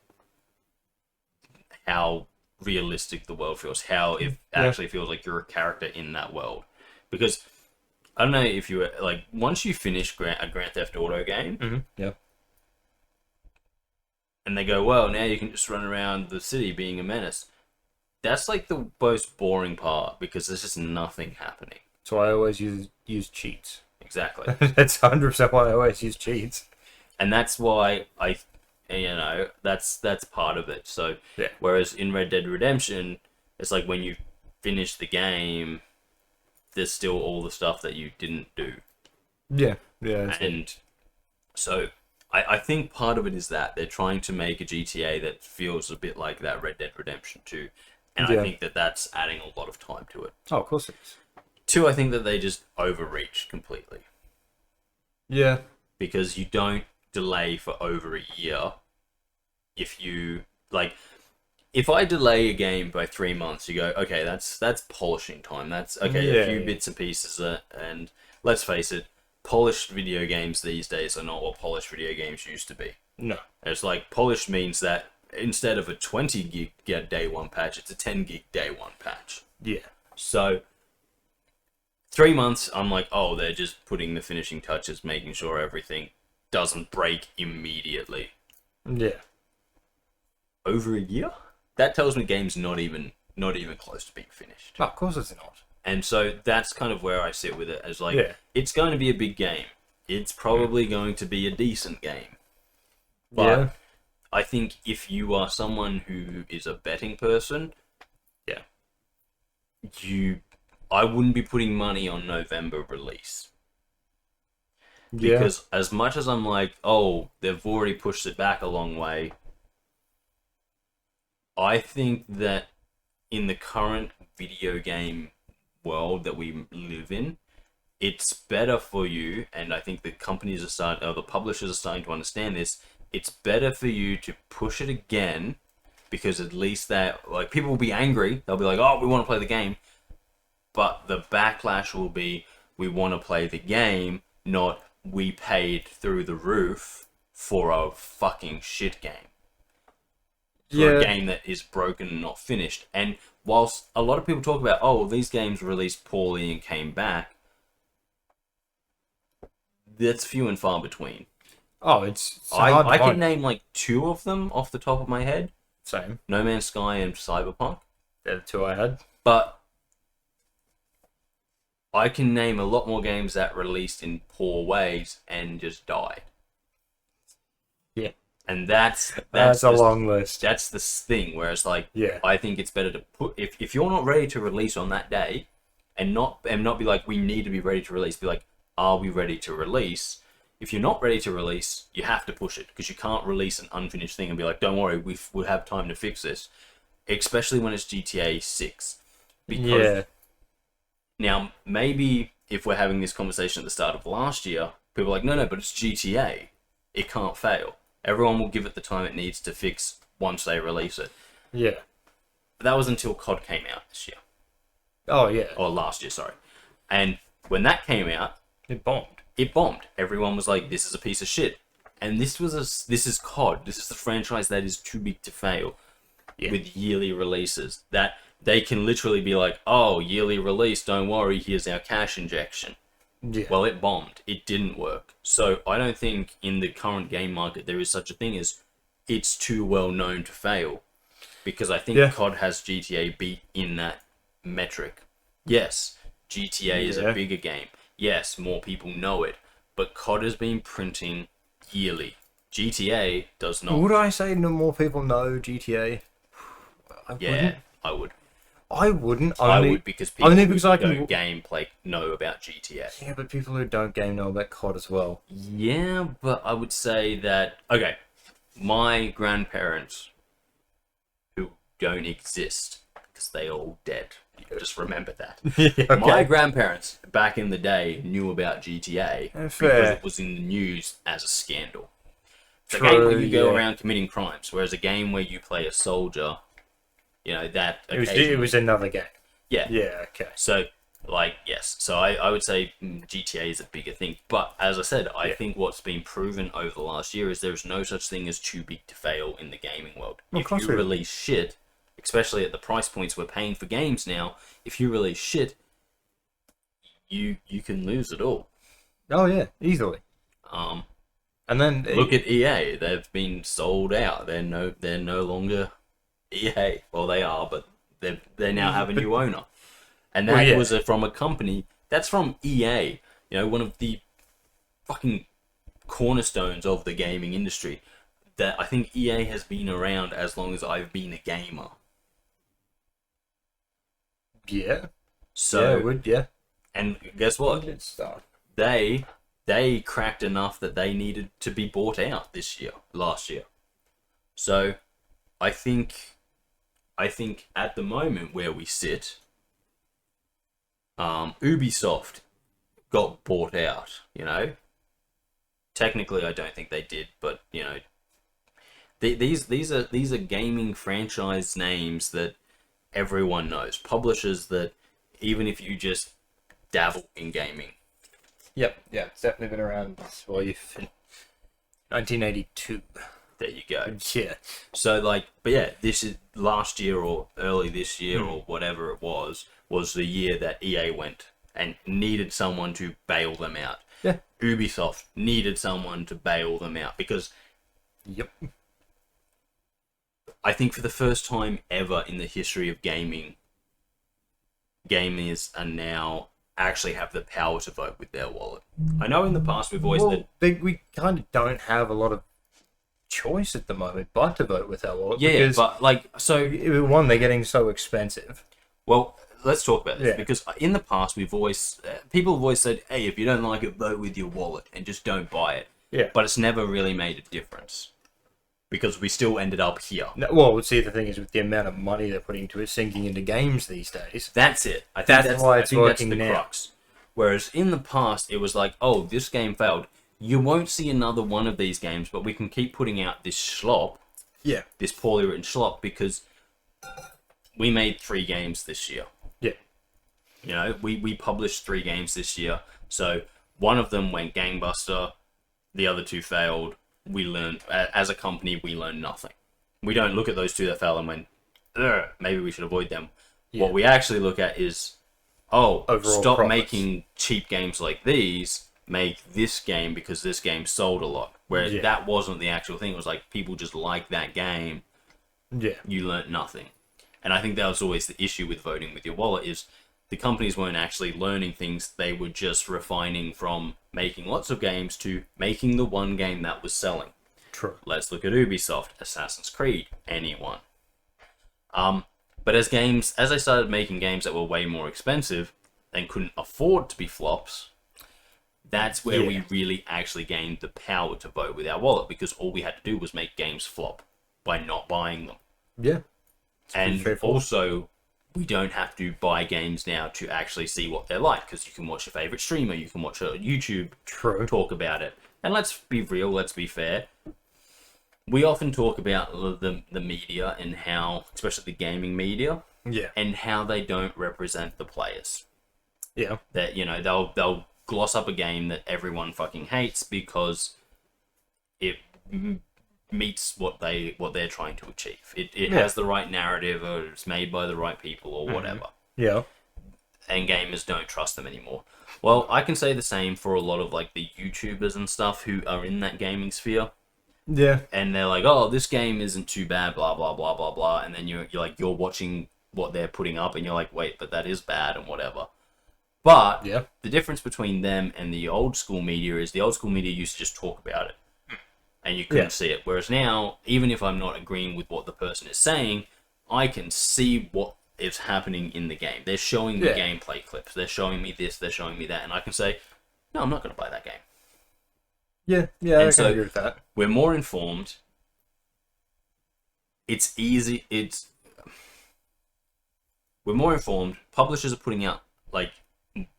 how realistic the world feels, how it actually feels like you're a character in that world. Because I don't know if you like, once you finish a Grand Theft Auto game, and they go, well, now you can just run around the city being a menace. That's like the most boring part because there's just nothing happening. So I always use cheats. Exactly. That's 100% why I always use cheats. And that's why that's part of it. So whereas in Red Dead Redemption, it's like when you finish the game, there's still all the stuff that you didn't do. Yeah. So I think part of it is that they're trying to make a GTA that feels a bit like that Red Dead Redemption 2. And I think that that's adding a lot of time to it. Oh, of course it is. 2, I think that they just overreached completely. Yeah. Because you don't delay for over a year. If you, like, if I delay a game by 3 months, you go, okay, that's polishing time. That's, okay, a few bits and pieces. And let's face it, polished video games these days are not what polished video games used to be. No. It's like, polished means that instead of a 20 gig day one patch, it's a 10 gig day one patch. Yeah. So 3 months, I'm like, oh, they're just putting the finishing touches, making sure everything doesn't break immediately. Yeah. Over a year? That tells me game's not even close to being finished. Oh, of course it's not. And so that's kind of where I sit with it, as like, it's going to be a big game. It's probably going to be a decent game. But I think if you are someone who is a betting person, you I wouldn't be putting money on November release. Yeah. Because as much as I'm like, oh, they've already pushed it back a long way, I think that in the current video game world that we live in, it's better for you, and I think the companies are starting, or the publishers are starting to understand this, it's better for you to push it again, because at least that, like, people will be angry, they'll be like, oh, we want to play the game, but the backlash will be, we want to play the game, not we paid through the roof for a fucking shit game. For a game that is broken and not finished. And whilst a lot of people talk about, oh, these games released poorly and came back, that's few and far between. Oh, it's I can name like 2 of them off the top of my head. Same. No Man's Sky and Cyberpunk. They're the 2 I had. But I can name a lot more games that released in poor ways and just died. Yeah. And that's a long list. That's the thing. Whereas, like, yeah, I think it's better to put, if you're not ready to release on that day, and not be like, we need to be ready to release. Be like, are we ready to release? If you're not ready to release, you have to push it, because you can't release an unfinished thing and be like, don't worry, we'll have time to fix this. Especially when it's GTA 6. Because now, maybe if we're having this conversation at the start of last year, people are like, no, but it's GTA. It can't fail. Everyone will give it the time it needs to fix once they release it. Yeah. But that was until COD came out this year. Oh, yeah. Or last year, sorry. And when that came out, it bombed. It bombed. Everyone was like, this is a piece of shit. And this is COD. This is the franchise that is too big to fail. Yeah. With yearly releases. That they can literally be like, oh, yearly release, don't worry, here's our cash injection. Yeah. Well, it bombed. It didn't work. So I don't think in the current game market there is such a thing as it's too well known to fail. Because I think COD has GTA beat in that metric. Yes, GTA is a bigger game. Yes, more people know it. But COD has been printing yearly. GTA does not. Would I say no more people know GTA? I would. I wouldn't. I would, because people who don't gameplay know about GTA. Yeah, but people who don't game know about COD as well. Yeah, but I would say that... Okay, my grandparents, who don't exist, because they all dead. Just remember that. Okay. My grandparents, back in the day, knew about GTA because it was in the news as a scandal. It's a game where you go around committing crimes, whereas a game where you play a soldier... You know, that it was another game. Yeah. Yeah, okay. So, like, yes. So I would say GTA is a bigger thing. But, as I said, I think what's been proven over the last year is there's no such thing as too big to fail in the gaming world. If you release shit, especially at the price points we're paying for games now, if you release shit, you can lose it all. Oh, yeah. Easily. And then... Look at EA. They've been sold out. They're no longer... EA, well, they are, but they now have a new owner, and that was from a company that's from EA. You know, one of the fucking cornerstones of the gaming industry. That I think EA has been around as long as I've been a gamer. Yeah. So and guess what? Let's start. They cracked enough that they needed to be bought out last year. So I think at the moment where we sit, Ubisoft got bought out, you know. Technically, I don't think they did, but, you know, these are gaming franchise names that everyone knows. Publishers that, even if you just dabble in gaming. Yep, yeah, it's definitely been around, 1982. There you go. Yeah. So, like, but yeah, this is last year or early this year or whatever it was the year that EA went and needed someone to bail them out. Yeah. Ubisoft needed someone to bail them out because... Yep. I think for the first time ever in the history of gaming, gamers are now actually have the power to vote with their wallet. I know in the past we've always... we kind of don't have a lot of choice at the moment but to vote with our wallet. Yeah, but like, so one, they're getting so expensive. Well, let's talk about this, Yeah. because in the past people have always said, hey, if you don't like it, vote with your wallet and just don't buy it. Yeah. But it's never really made a difference because we still ended up here. No, well, see, the thing is, with the amount of money they're putting into it, sinking into games these days. That's it. I think That's why it's working the now. crux. Whereas in the past, it was like, oh, this game failed. You won't see another one of these games, but we can keep putting out this slop, Yeah. this poorly written slop, because we made 3 games this year. Yeah. You know, we published 3 games this year. So one of them went gangbuster, the other 2 failed. We learned, as a company, we learned nothing. We don't look at those 2 that fell and went, ugh, maybe we should avoid them. Yeah. What we actually look at is, overall stop profits. Making cheap games like these, make this game because this game sold a lot. Whereas that wasn't the actual thing. It was like, people just like that game. Yeah. You learnt nothing. And I think that was always the issue with voting with your wallet, is the companies weren't actually learning things. They were just refining from making lots of games to making the one game that was selling. True. Let's look at Ubisoft, Assassin's Creed, anyone. But as I started making games that were way more expensive and couldn't afford to be flops, that's where we really actually gained the power to vote with our wallet, because all we had to do was make games flop by not buying them. Yeah. And also, we don't have to buy games now to actually see what they're like, because you can watch your favorite streamer, you can watch a YouTube talk about it. And let's be real, let's be fair. We often talk about the media and how, especially the gaming media, and how they don't represent the players. Yeah. That, you know, they'll gloss up a game that everyone fucking hates because it meets what they're trying to achieve. It has the right narrative, or it's made by the right people, or whatever. Yeah. And gamers don't trust them anymore. Well, I can say the same for a lot of like the YouTubers and stuff who are in that gaming sphere. Yeah. And they're like, oh, this game isn't too bad, blah blah blah blah blah, and then you're watching what they're putting up, and you're like, wait, but that is bad and whatever. But the difference between them and the old school media is the old school media used to just talk about it, and you couldn't see it. Whereas now, even if I'm not agreeing with what the person is saying, I can see what is happening in the game. They're showing me gameplay clips. They're showing me this. They're showing me that, and I can say, no, I'm not going to buy that game. Yeah, I can agree with that. We're more informed. It's easy. We're more informed. Publishers are putting out like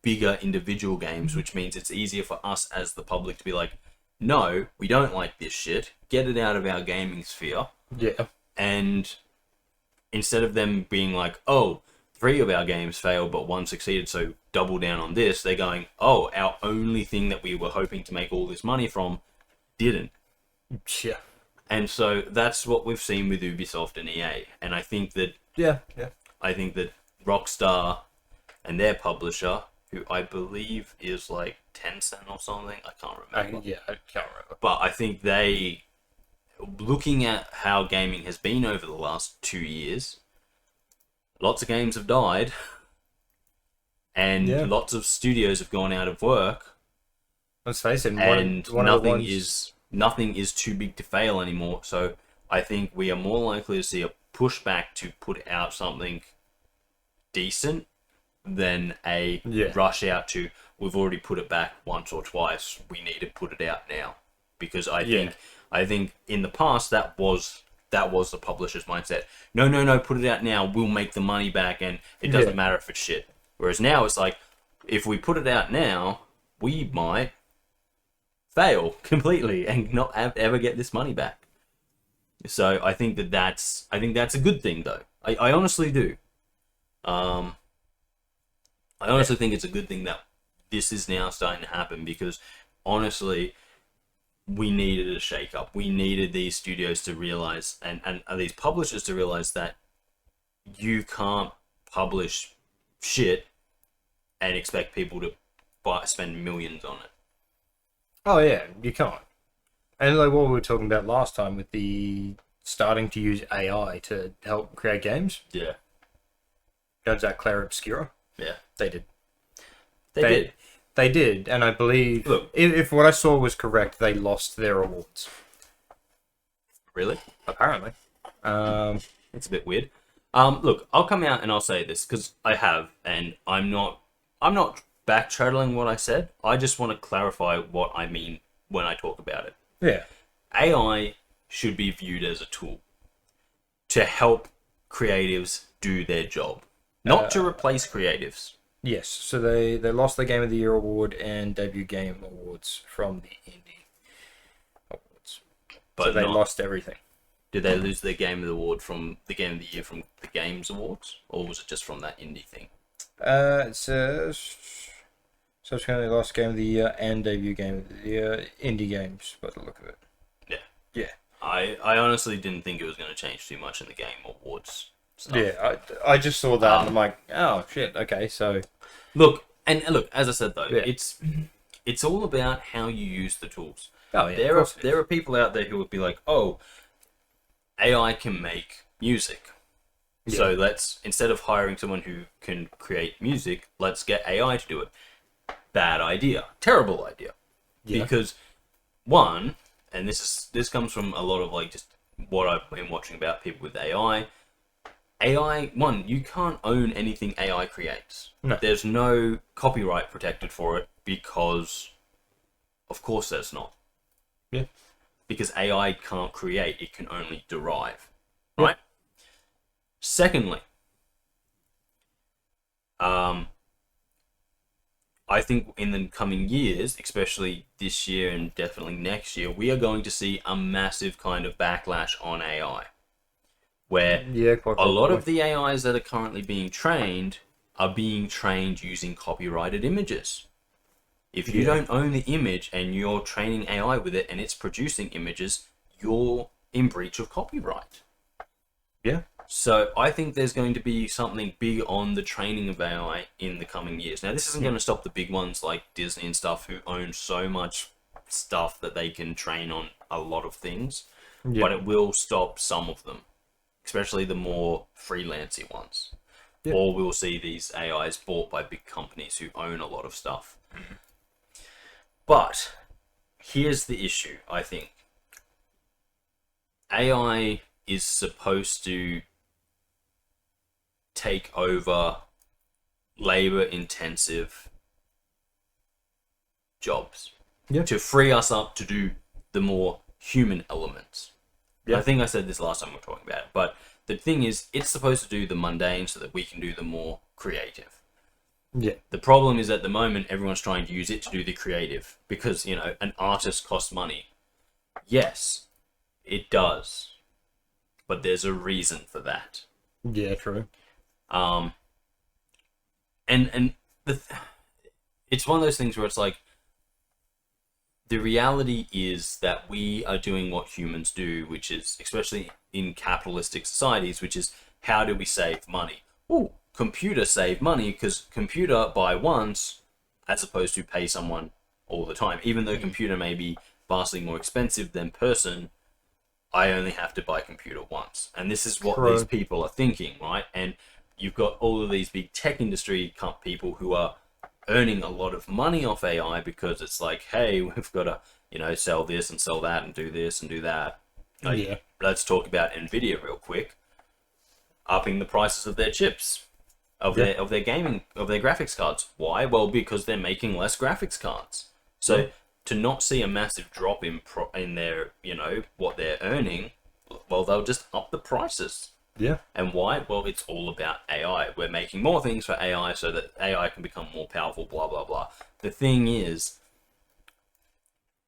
bigger individual games, which means it's easier for us as the public to be like, no, we don't like this shit. Get it out of our gaming sphere. Yeah. And instead of them being like, oh, 3 of our games failed, but 1 succeeded, so double down on this, they're going, oh, our only thing that we were hoping to make all this money from didn't. Yeah. And so that's what we've seen with Ubisoft and EA. And I think that I think that Rockstar and their publisher, who I believe is like Tencent or something, I can't remember. I can't remember. But I think they, looking at how gaming has been over the last 2 years, lots of games have died, and lots of studios have gone out of work. Let's face it, nothing is too big to fail anymore. So I think we are more likely to see a pushback to put out something decent than a rush out to, we've already put it back once or twice, we need to put it out now. Because I think in the past that was the publisher's mindset. No, put it out now, we'll make the money back, and it doesn't matter if it's shit. Whereas now it's like, if we put it out now, we might fail completely and not ever get this money back. So I think that's a good thing, though. I honestly do. I honestly think it's a good thing that this is now starting to happen, because honestly, we needed a shake-up. We needed these studios to realize, and these publishers to realize, that you can't publish shit and expect people to spend millions on it. Oh yeah, you can't. And like what we were talking about last time with the starting to use AI to help create games. Yeah. Goes that Claire Obscura? Yeah. They did. They did, and I believe, look, if what I saw was correct, they lost their awards. Really? Apparently. It's a bit weird. Look, I'll come out and I'll say this because I have, and I'm not backtraddling what I said. I just want to clarify what I mean when I talk about it. Yeah. AI should be viewed as a tool to help creatives do their job, not to replace creatives. Yes. So they lost the Game of the Year award and debut game awards from the indie awards. But so they lost everything. Did they lose their Game of the Award from the Game of the Year from the Games Awards, or was it just from that indie thing? It says subsequently lost Game of the Year and debut Game of the Year indie games, by the look of it. Yeah. Yeah. I honestly didn't think it was going to change too much in the Game Awards stuff. Yeah, I just saw that and I'm like, oh shit, okay, so look, as I said though, yeah. it's all about how you use the tools. Oh yeah. There are people out there who would be like, oh, AI can make music. Yeah. So let's, instead of hiring someone who can create music, let's get AI to do it. Bad idea. Terrible idea. Yeah. Because one, and this comes from a lot of like just what I've been watching about people with AI. One, you can't own anything AI creates. No. There's no copyright protected for it because, of course, there's not. Yeah. Because AI can't create, it can only derive. Right? Yeah. Secondly, I think in the coming years, especially this year and definitely next year, we are going to see a massive kind of backlash on AI. Where a lot of the AIs that are currently being trained are being trained using copyrighted images. If you don't own the image and you're training AI with it and it's producing images, you're in breach of copyright. Yeah. So I think there's going to be something big on the training of AI in the coming years. Now, this isn't going to stop the big ones like Disney and stuff who own so much stuff that they can train on a lot of things, but it will stop some of them, especially the more freelancey ones. Yeah. Or we'll see these AIs bought by big companies who own a lot of stuff. Mm-hmm. But here's the issue, I think. AI is supposed to take over labor-intensive jobs to free us up to do the more human elements. I think I said this last time we were talking about it, but the thing is, it's supposed to do the mundane so that we can do the more creative. Yeah. The problem is at the moment, everyone's trying to use it to do the creative because, you know, an artist costs money. Yes, it does. But there's a reason for that. Yeah, true. It's one of those things where it's like, the reality is that we are doing what humans do, which is, especially in capitalistic societies, which is how do we save money? Oh, computer save money because computer buy once as opposed to pay someone all the time. Even though computer may be vastly more expensive than person, I only have to buy computer once. And this is what these people are thinking, right? And you've got all of these big tech industry people who are earning a lot of money off AI because it's like, hey, we've got to, you know, sell this and sell that and do this and do that. Like, let's talk about Nvidia real quick. Upping the prices of their chips, of their graphics cards. Why? Well, because they're making less graphics cards. So to not see a massive drop in their, you know, what they're earning, well, they'll just up the prices. Yeah. And why? Well, it's all about AI. We're making more things for AI so that AI can become more powerful, blah, blah, blah. The thing is,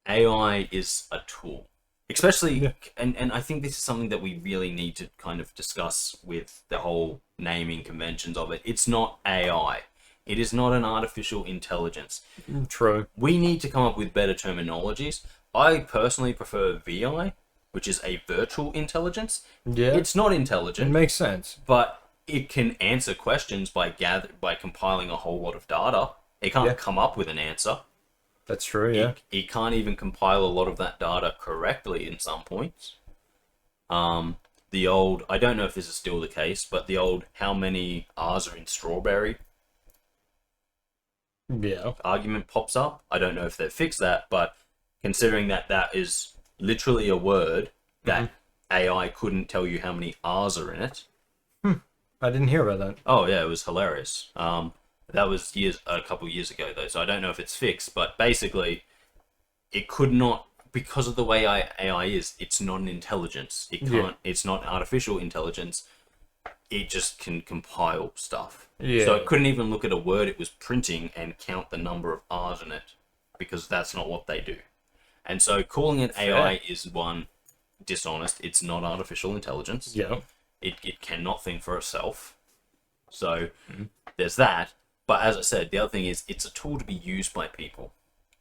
AI is a tool. Especially, and I think this is something that we really need to kind of discuss with the whole naming conventions of it. It's not AI. It is not an artificial intelligence. True. We need to come up with better terminologies. I personally prefer VI, which is a virtual intelligence. Yeah. It's not intelligent. It makes sense. But it can answer questions by compiling a whole lot of data. It can't come up with an answer. That's true, yeah. It can't even compile a lot of that data correctly in some points. The old, I don't know if this is still the case, but the old how many R's are in strawberry argument pops up. I don't know if they've fixed that, but considering that that is literally a word that AI couldn't tell you how many R's are in it, I didn't hear about that. Oh yeah, it was hilarious. That was a couple years ago though, so I don't know if it's fixed. But basically, it could not, because of the way AI is. It's not an intelligence. It can't. Yeah. It's not artificial intelligence. It just can compile stuff. Yeah. So it couldn't even look at a word it was printing and count the number of R's in it, because that's not what they do. And so calling it AI is one, dishonest. It's not artificial intelligence. Yeah. It cannot think for itself. So there's that. But as I said, the other thing is it's a tool to be used by people.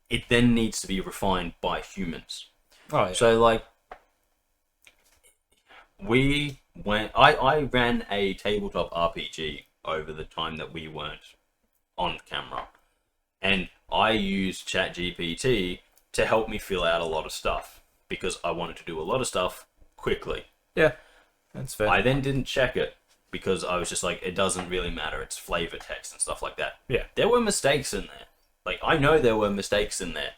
It then needs to be refined by humans. Oh, yeah. So like, I ran a tabletop RPG over the time that we weren't on camera. And I used ChatGPT to help me fill out a lot of stuff, because I wanted to do a lot of stuff quickly. Yeah, that's fair. I then didn't check it, because I was just like, it doesn't really matter. It's flavor text and stuff like that. Yeah. There were mistakes in there. Like, I know there were mistakes in there.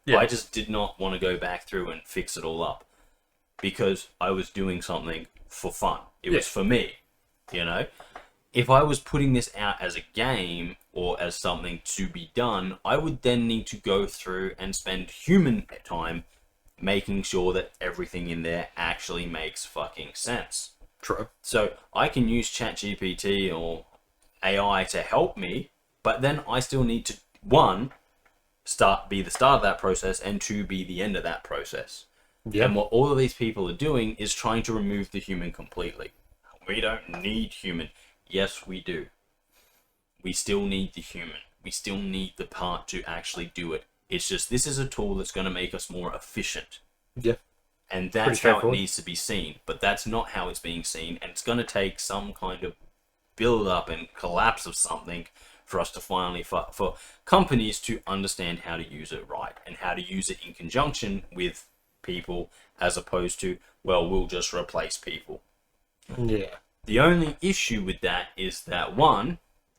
Yeah. I just did not want to go back through and fix it all up, because I was doing something for fun. It was for me, you know? If I was putting this out as a game or as something to be done, I would then need to go through and spend human time making sure that everything in there actually makes fucking sense. True. So I can use ChatGPT or AI to help me, but then I still need to, one, be the start of that process, and two, be the end of that process. Yeah. And what all of these people are doing is trying to remove the human completely. We don't need human. Yes, we do. We still need the human. We still need the part to actually do it. It's just, this is a tool that's going to make us more efficient. Yeah. And that's how it needs to be seen. But that's not how it's being seen. And it's going to take some kind of build up and collapse of something for us to finally, for companies to understand how to use it right, and how to use it in conjunction with people, as opposed to, well, we'll just replace people. Yeah. The only issue with that is that, one,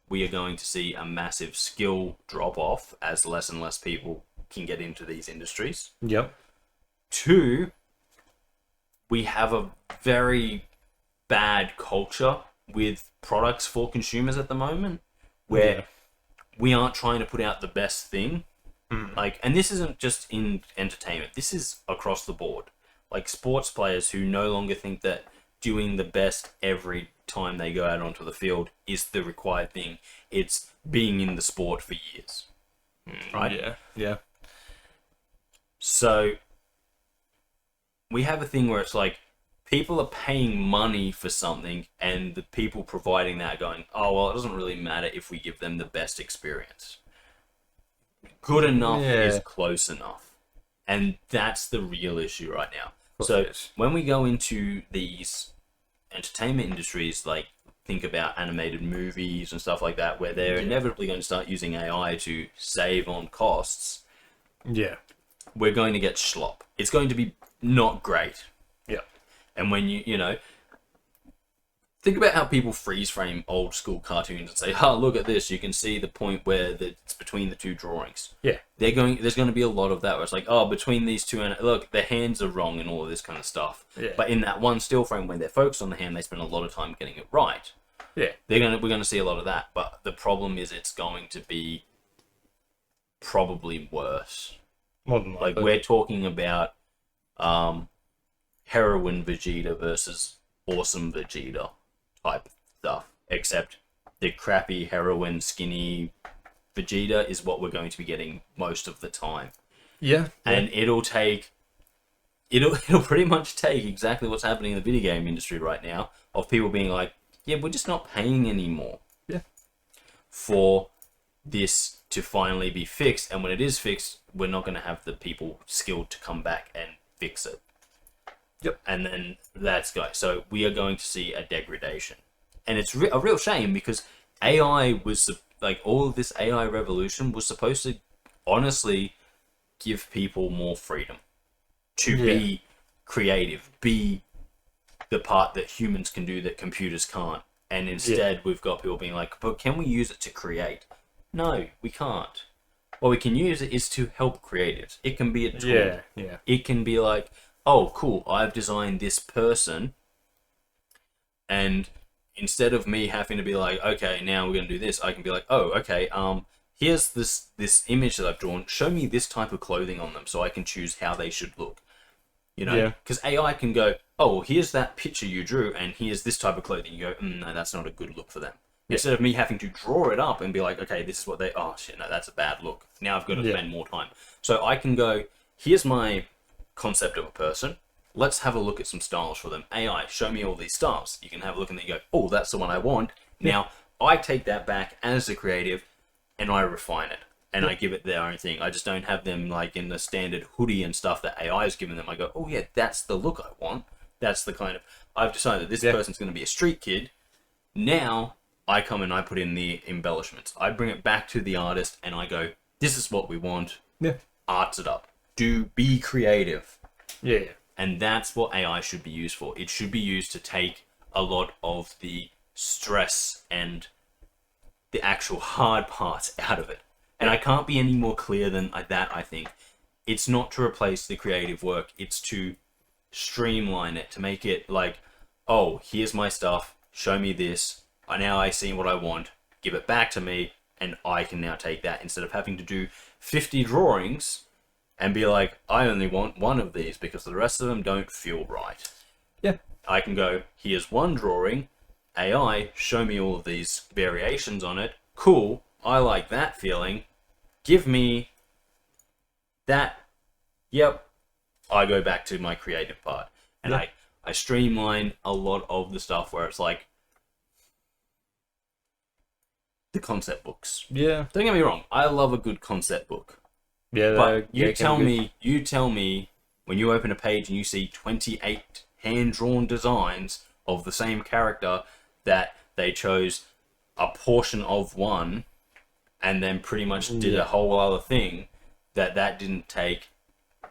we are going to see a massive skill drop off as less and less people can get into these industries. Yep. Two, we have a very bad culture with products for consumers at the moment, where we aren't trying to put out the best thing. Like, and this isn't just in entertainment. This is across the board. Like, sports players who no longer think that doing the best every time they go out onto the field is the required thing. It's being in the sport for years. Right? Yeah. Yeah. So we have a thing where it's like, people are paying money for something, and the people providing that are going, oh, well, it doesn't really matter if we give them the best experience. Good enough is close enough. And that's the real issue right now. So when we go into these entertainment industries, like, think about animated movies and stuff like that, where they're inevitably going to start using AI to save on costs. Yeah. We're going to get schlop. It's going to be not great. Yeah. And when you know, think about how people freeze frame old school cartoons and say, oh, look at this. You can see the point where it's between the two drawings. Yeah. There's going to be a lot of that where it's like, oh, between these two, and look, the hands are wrong and all of this kind of stuff. Yeah. But in that one still frame, when they're focused on the hand, they spend a lot of time getting it right. Yeah. We're going to see a lot of that. But the problem is, it's going to be probably worse. More than likely. Like, we're talking about heroin Vegeta versus awesome Vegeta type stuff, except the crappy heroin skinny Vegeta is what we're going to be getting most of the time. Yeah. And it'll pretty much take exactly what's happening in the video game industry right now, of people being like, yeah, we're just not paying anymore. Yeah. For this to finally be fixed, and when it is fixed, we're not going to have the people skilled to come back and fix it. Yep. And then that's going. So we are going to see a degradation, and it's a real shame, because AI was like, all of this AI revolution was supposed to honestly give people more freedom to be creative, be the part that humans can do that computers can't. And instead, we've got people being like, but can we use it to create? No, we can't. What we can use it is to help creatives. It can be a tool. Yeah, yeah. It can be like, oh, cool, I've designed this person, and instead of me having to be like, okay, now we're going to do this, I can be like, oh, okay, here's this image that I've drawn. Show me this type of clothing on them so I can choose how they should look. You know, because AI can go, oh, well, here's that picture you drew, and here's this type of clothing. You go, no, that's not a good look for them. Yeah. Instead of me having to draw it up and be like, okay, this is what they, oh shit, no, that's a bad look. Now I've got to spend more time. So I can go, here's my concept of a person. Let's have a look at some styles for them. AI, show me all these styles. You can have a look and then you go, oh, that's the one I want. Now I take that back as a creative and I refine it. And I give it their own thing. I just don't have them like in the standard hoodie and stuff that AI is giving them. I go, oh yeah, that's the look I want. That's the kind of, I've decided this person's going to be a street kid. Now I come and I put in the embellishments. I bring it back to the artist and I go, this is what we want. Yeah. Arts it up. Be creative. Yeah. And that's what AI should be used for. It should be used to take a lot of the stress and the actual hard parts out of it. And I can't be any more clear than that, I think. It's not to replace the creative work. It's to streamline it, to make it like, oh, here's my stuff. Show me this. Now I see what I want. Give it back to me. And I can now take that instead of having to do 50 drawings and be like, I only want one of these because the rest of them don't feel right. Yeah. I can go, here's one drawing. AI, show me all of these variations on it. Cool. I like that feeling. Give me that. Yep. I go back to my creative part. And I streamline a lot of the stuff where it's like the concept books. Yeah. Don't get me wrong. I love a good concept book. Yeah. But you tell me when you open a page and you see 28 hand-drawn designs of the same character that they chose a portion of one and then pretty much did a whole other thing, that didn't take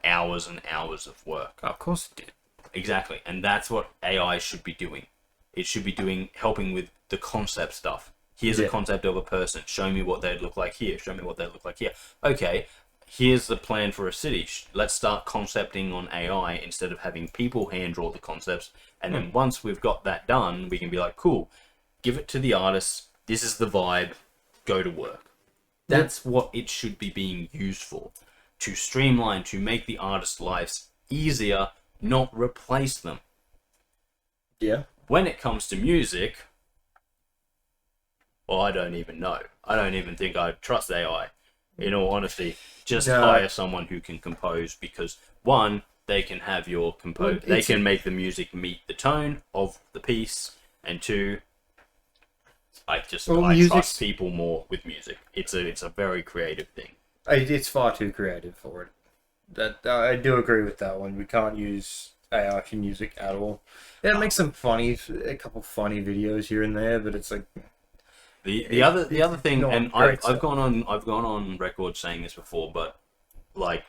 hours and hours of work. Of course it did. Exactly. And that's what AI should be doing. It should be helping with the concept stuff. Here's a concept of a person. Show me what they'd look like here. Show me what they'd look like here. Okay, here's the plan for a city. Let's start concepting on AI instead of having people hand draw the concepts. And then once we've got that done, we can be like, cool, give it to the artist. This is the vibe. Go to work. That's what it should be being used for. To streamline, to make the artist's lives easier, not replace them. Yeah. When it comes to music, well, I don't even know. I don't even think I trust AI. In all honesty, just hire someone who can compose because one, they can have your compose. They can make the music meet the tone of the piece, and two, I trust people more with music. It's a very creative thing. It's far too creative for it. That I do agree with that one. We can't use AI for music at all. Yeah, it makes a couple funny videos here and there, but it's like the other thing, and I've gone on record saying this before, but like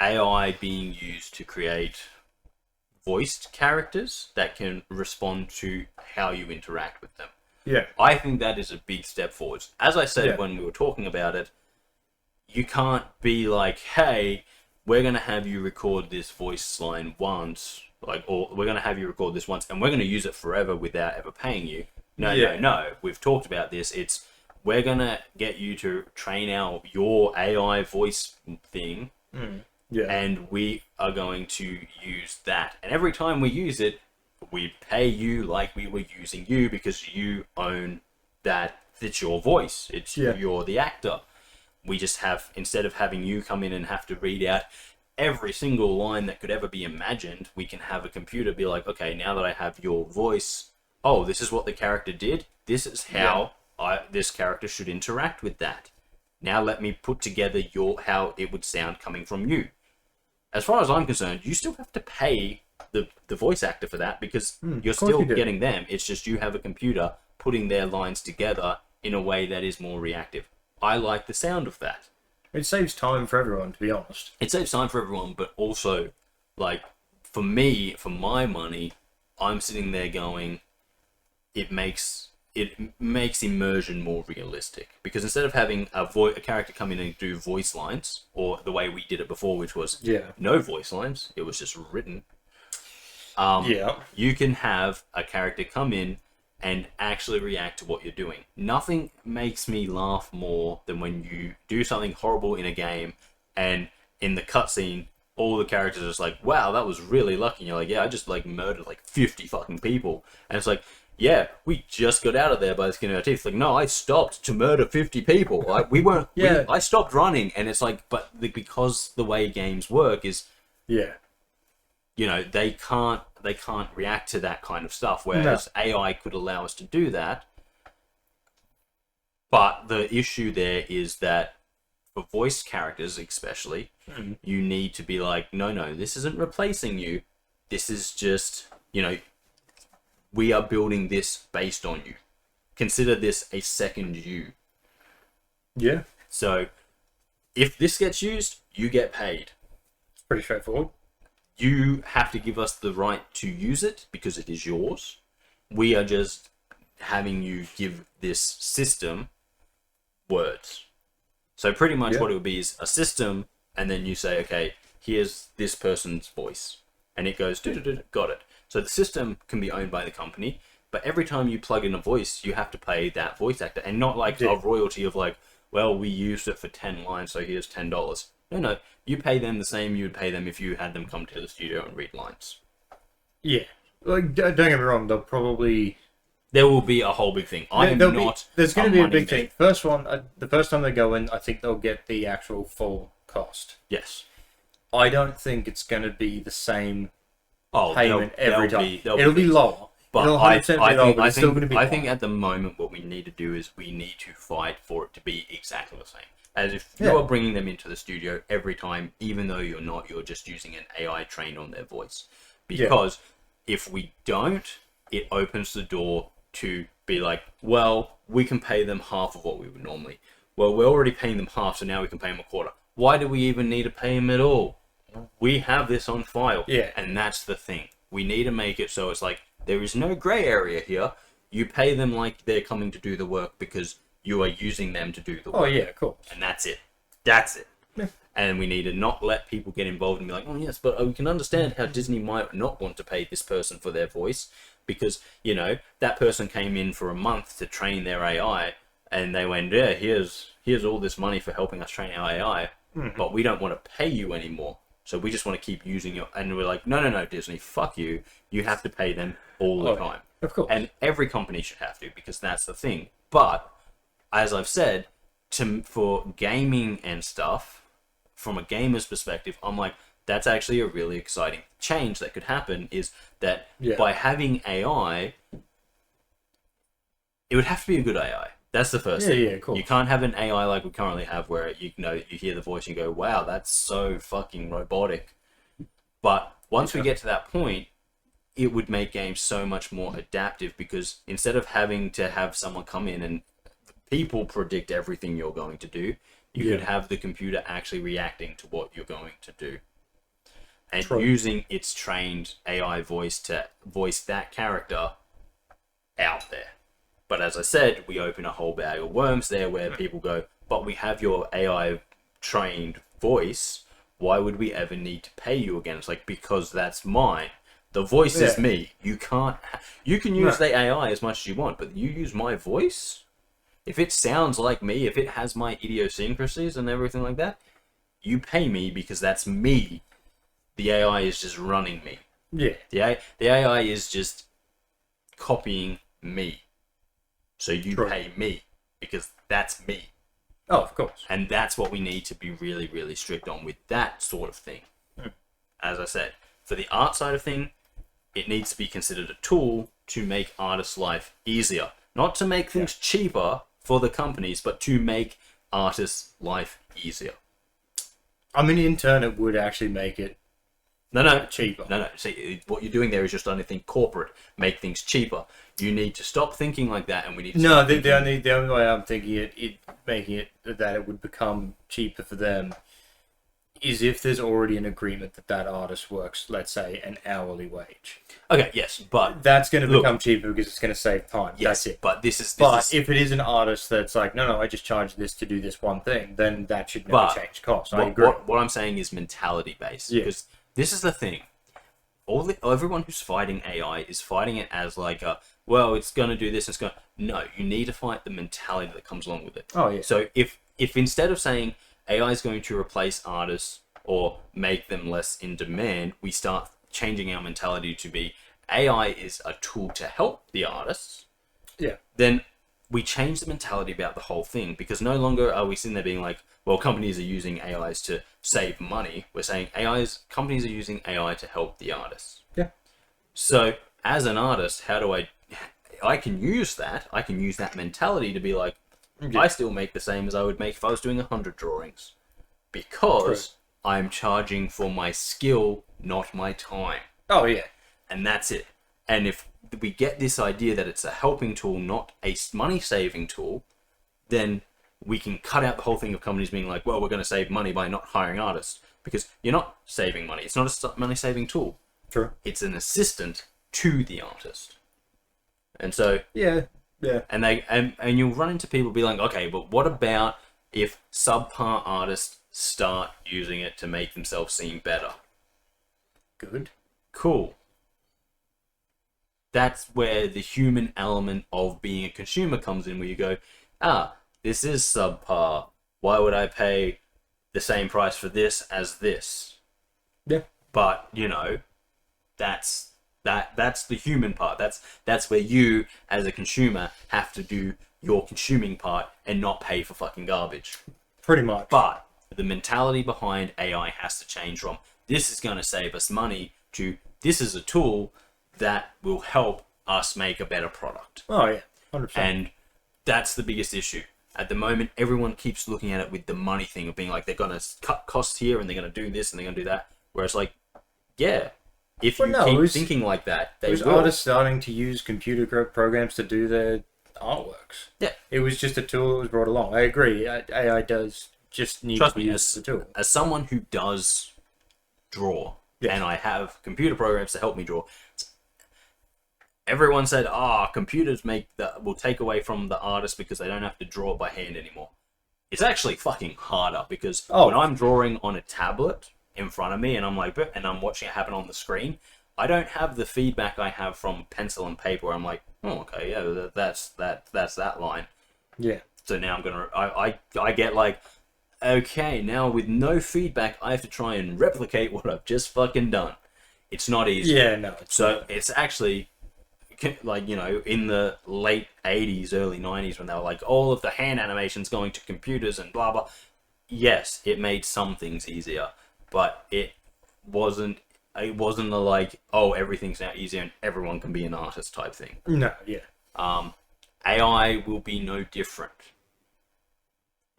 AI being used to create voiced characters that can respond to how you interact with them. Yeah. I think that is a big step forward. As I said when we were talking about it, you can't be like, hey, we're going to have you record this voice line once, or we're going to have you record this once, and we're going to use it forever without ever paying you. No. We've talked about this. We're going to get you to train out your AI voice thing, and we are going to use that. And every time we use it, we pay you like we were using you because you own that. It's your voice. You're the actor. We just have, instead of having you come in and have to read out every single line that could ever be imagined, we can have a computer be like, okay, now that I have your voice, oh, this is what the character did. This is how this character should interact with that. Now let me put together how it would sound coming from you. As far as I'm concerned, you still have to pay the voice actor for that because you're still getting them. It's just you have a computer putting their lines together in a way that is more reactive. I like the sound of that. It saves time for everyone, to be honest. It saves time for everyone, but also, like, for me, for my money, I'm sitting there going, it makes immersion more realistic. Because instead of having a character come in and do voice lines, or the way we did it before, which was no voice lines, it was just written. You can have a character come in and actually react to what you're doing. Nothing makes me laugh more than when you do something horrible in a game and in the cutscene, all the characters are just like, wow, that was really lucky. And you're like, yeah, I just like murdered like 50 fucking people. And it's like, yeah, we just got out of there by the skin of our teeth. It's like, no, I stopped to murder 50 people. Like, we weren't, I stopped running. And it's like, but because the way games work is, you know, they can't react to that kind of stuff, whereas AI could allow us to do that. But the issue there is that for voice characters especially, you need to be like, no, this isn't replacing you. This is just, you know, we are building this based on you. Consider this a second you. Yeah. So if this gets used, you get paid. It's pretty straightforward. You have to give us the right to use it because it is yours. We are just having you give this system words. So pretty much what it would be is a system, and then you say, okay, here's this person's voice. And it goes, got it. So the system can be owned by the company, but every time you plug in a voice, you have to pay that voice actor. And not like a royalty of like, well, we used it for 10 lines, so here's $10. No, you pay them the same you would pay them if you had them come to the studio and read lines. Yeah. Like, don't get me wrong, they'll probably... There will be a whole big thing. There's going to be a big thing. The first time they go in, I think they'll get the actual full cost. Yes. I don't think it's going to be the same payment every time. It'll be lower. But I think at the moment what we need to do is we need to fight for it to be exactly the same. As if you are bringing them into the studio every time, even though you're not, you're just using an AI trained on their voice. Because if we don't, it opens the door to be like, well, we can pay them half of what we would normally. Well, we're already paying them half, so now we can pay them a quarter. Why do we even need to pay them at all? We have this on file. Yeah. And that's the thing. We need to make it so it's like, there is no gray area here. You pay them like they're coming to do the work because you are using them to do the work. Oh, yeah, cool. And that's it. That's it. Yeah. And we need to not let people get involved and be like, oh, yes, but we can understand how Disney might not want to pay this person for their voice because, you know, that person came in for a month to train their AI and they went, yeah, here's all this money for helping us train our AI, but we don't want to pay you anymore. So we just want to keep using your... And we're like, no, Disney, fuck you. You have to pay them all the time. Of course. And every company should have to because that's the thing. But, as I've said, for gaming and stuff, from a gamer's perspective, I'm like, that's actually a really exciting change that could happen is that by having AI, it would have to be a good AI. That's the first thing. Yeah, cool. You can't have an AI like we currently have where you hear the voice and you go, wow, that's so fucking robotic. But once we get to that point, it would make games so much more adaptive because instead of having to have someone come in and people predict everything you're going to do, you could have the computer actually reacting to what you're going to do. And using its trained AI voice to voice that character out there. But as I said, we open a whole bag of worms there where people go, but we have your AI trained voice. Why would we ever need to pay you again? It's like, because that's mine. The voice is me. You can't... You can use the AI as much as you want, but you use my voice? If it sounds like me, if it has my idiosyncrasies and everything like that, you pay me because that's me. The AI is just running me. Yeah. The AI is just copying me. So you pay me because that's me. Oh, of course. And that's what we need to be really, really strict on with that sort of thing. As I said, for the art side of thing, it needs to be considered a tool to make artists' life easier. Not to make things cheaper for the companies, but to make artists' life easier. I mean, in turn, it would actually make it cheaper. No. See, what you're doing there is just trying to think corporate, make things cheaper. You need to stop thinking like that, and we need to. No, the only way I'm thinking it making it that it would become cheaper for them is if there's already an agreement that artist works, let's say, an hourly wage. Okay, yes, but that's going to become cheaper because it's going to save time. Yes, that's it. But if it is an artist that's like, no, I just charge this to do this one thing, then that should never change cost. I agree. What I'm saying is mentality based because this is the thing. everyone who's fighting AI is fighting it as like well, it's going to do this, no, you need to fight the mentality that comes along with it. Oh, yeah. So if instead of saying AI is going to replace artists or make them less in demand, we start changing our mentality to be AI is a tool to help the artists, Yeah. then we change the mentality about the whole thing, because no longer are we sitting there being like, well, companies are using AIs to save money. We're saying companies are using AI to help the artists. Yeah. So as an artist, how do I can use that mentality to be like, I still make the same as I would make if I was doing 100 drawings, because I'm charging for my skill, not my time. Oh, yeah. And that's it. And if we get this idea that it's a helping tool, not a money-saving tool, then we can cut out the whole thing of companies being like, well, we're going to save money by not hiring artists, because you're not saving money. It's not a money-saving tool. True. It's an assistant to the artist. And so... Yeah. And and you'll run into people be like, okay, but what about if subpar artists start using it to make themselves seem better? Good. Cool. That's where the human element of being a consumer comes in, where you go, this is subpar. Why would I pay the same price for this as this? Yeah. But, that's the human part. That's where you, as a consumer, have to do your consuming part and not pay for fucking garbage. Pretty much. But the mentality behind AI has to change from, this is going to save us money, to, this is a tool that will help us make a better product. Oh, yeah. 100%. And that's the biggest issue. At the moment, everyone keeps looking at it with the money thing of being like, they're going to cut costs here and they're going to do this and they're going to do that. Whereas, like, yeah, if you keep thinking like that, they will. Artists starting to use computer programs to do their artworks. Yeah. It was just a tool that was brought along. I agree. AI does just need to be used as a tool. As someone who does draw, and I have computer programs to help me draw, everyone said, computers will take away from the artist because they don't have to draw it by hand anymore. It's actually fucking harder, because when I'm drawing on a tablet in front of me and I'm watching it happen on the screen, I don't have the feedback I have from pencil and paper where I'm like, oh, okay, yeah, that's that line. Yeah. So now I get like, okay, now with no feedback, I have to try and replicate what I've just fucking done. It's not easy. Yeah, no. It's actually, like, in the late 80s, early 90s, when they were like, all of the hand animations going to computers and blah, blah. Yes, it made some things easier, but it wasn't like, everything's now easier and everyone can be an artist type thing. No, yeah. AI will be no different.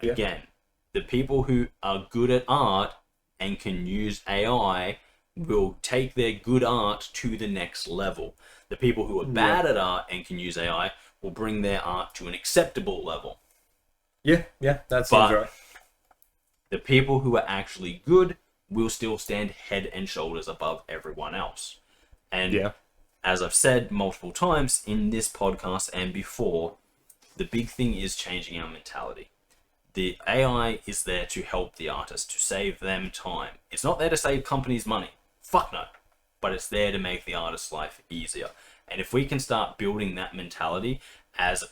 Yeah. Again, the people who are good at art and can use AI will take their good art to the next level. The people who are bad at art and can use AI will bring their art to an acceptable level. Yeah, that seems right. The people who are actually good will still stand head and shoulders above everyone else. And as I've said multiple times in this podcast and before, the big thing is changing our mentality. The AI is there to help the artist, to save them time. It's not there to save companies money. Fuck no. But it's there to make the artist's life easier. And if we can start building that mentality as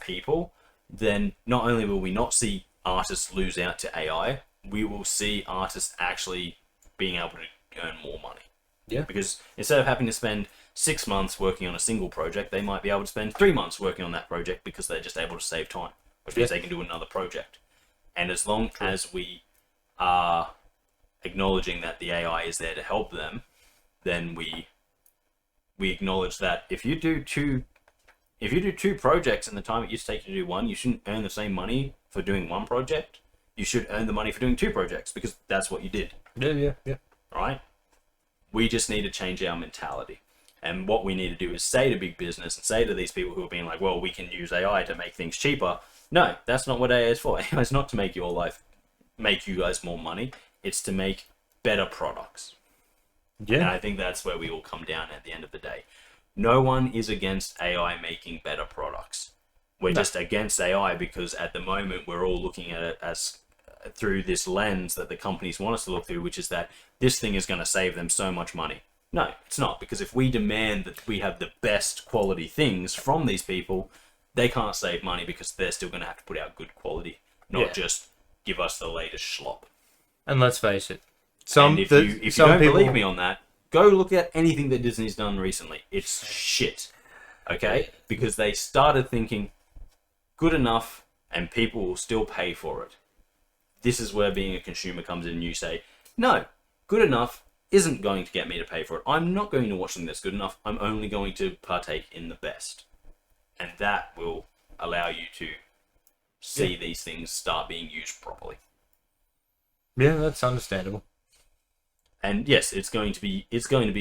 people, then not only will we not see artists lose out to AI, we will see artists actually being able to earn more money. Yeah. Because instead of having to spend 6 months working on a single project, they might be able to spend 3 months working on that project because they're just able to save time, which means they can do another project. And as long as we are acknowledging that the AI is there to help them, then we acknowledge that if you do two projects in the time it used to take you to do one, you shouldn't earn the same money for doing one project. You should earn the money for doing 2 projects, because that's what you did. Yeah. Right? We just need to change our mentality. And what we need to do is say to big business and say to these people who are being like, well, we can use AI to make things cheaper. No, that's not what AI is for. AI is not to make you guys more money. It's to make better products. Yeah. And I think that's where we all come down at the end of the day. No one is against AI making better products. We're just against AI because at the moment we're all looking at it as through this lens that the companies want us to look through, which is that this thing is going to save them so much money. No, it's not, because if we demand that we have the best quality things from these people, they can't save money because they're still going to have to put out good quality, not just give us the latest schlop. And let's face it, if you don't believe me on that, go look at anything that Disney's done recently. It's shit, okay? Because they started thinking good enough and people will still pay for it. This is where being a consumer comes in and you say, no, good enough isn't going to get me to pay for it. I'm not going to watch something that's good enough. I'm only going to partake in the best. And that will allow you to see these things start being used properly. Yeah, that's understandable. And yes, it's going to be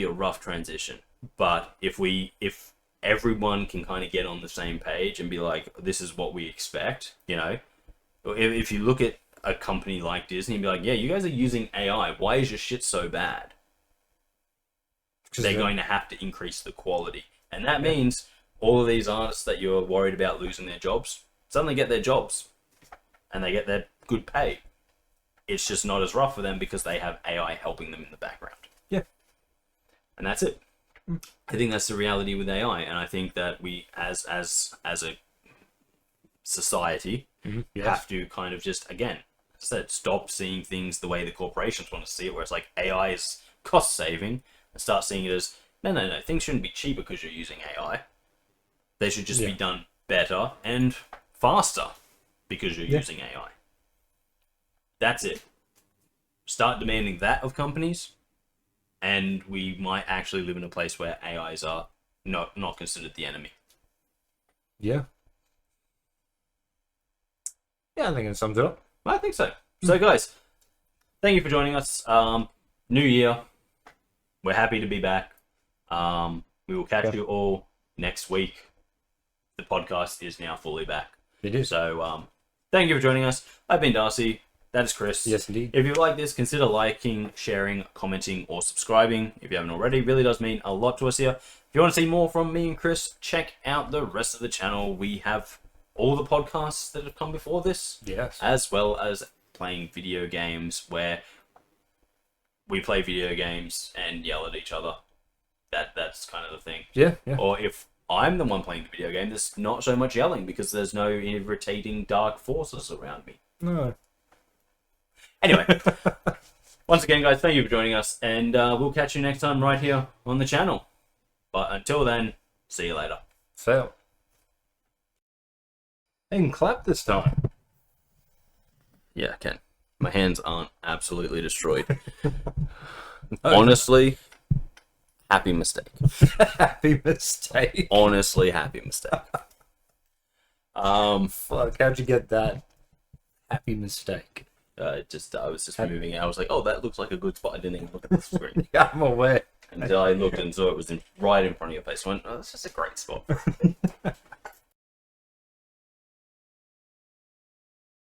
a rough transition. But if everyone can kind of get on the same page and be like, this is what we expect, you know, if you look at a company like Disney and be like, yeah, you guys are using AI. Why is your shit so bad? They're going to have to increase the quality. And that means all of these artists that you're worried about losing their jobs suddenly get their jobs and they get their good pay. It's just not as rough for them because they have AI helping them in the background. Yeah. And that's it. I think that's the reality with AI. And I think that we, as a society, have to kind of just, again, stop seeing things the way the corporations want to see it, where it's like AI is cost saving, and start seeing it as, no, things shouldn't be cheaper because you're using AI. They should just be done better and faster because you're using AI. That's it. Start demanding that of companies, and we might actually live in a place where AIs are not considered the enemy. Yeah. Yeah, I think it sums it up. I think so. So, guys, thank you for joining us. New year. We're happy to be back. We will catch you all next week. The podcast is now fully back. It is. So, thank you for joining us. I've been Darcy. That is Kris. Yes, indeed. If you like this, consider liking, sharing, commenting, or subscribing. If you haven't already, it really does mean a lot to us here. If you want to see more from me and Kris, check out the rest of the channel. We have all the podcasts that have come before this. Yes. As well as playing video games where we play video games and yell at each other. That's kind of the thing. Yeah. Or if I'm the one playing the video game, there's not so much yelling because there's no irritating dark forces around me. No. Anyway, once again, guys, thank you for joining us, and we'll catch you next time right here on the channel. But until then, see you later. Fail. I can clap this time. Yeah, I can. My hands aren't absolutely destroyed. Honestly, happy mistake. Happy mistake. Honestly, happy mistake. Fuck, how'd you get that? Happy mistake. I was just moving it. I was like, oh, that looks like a good spot. I didn't even look at the screen. Yeah, I'm aware. Until I looked and saw it was right in front of your face. I went, oh, that's just a great spot.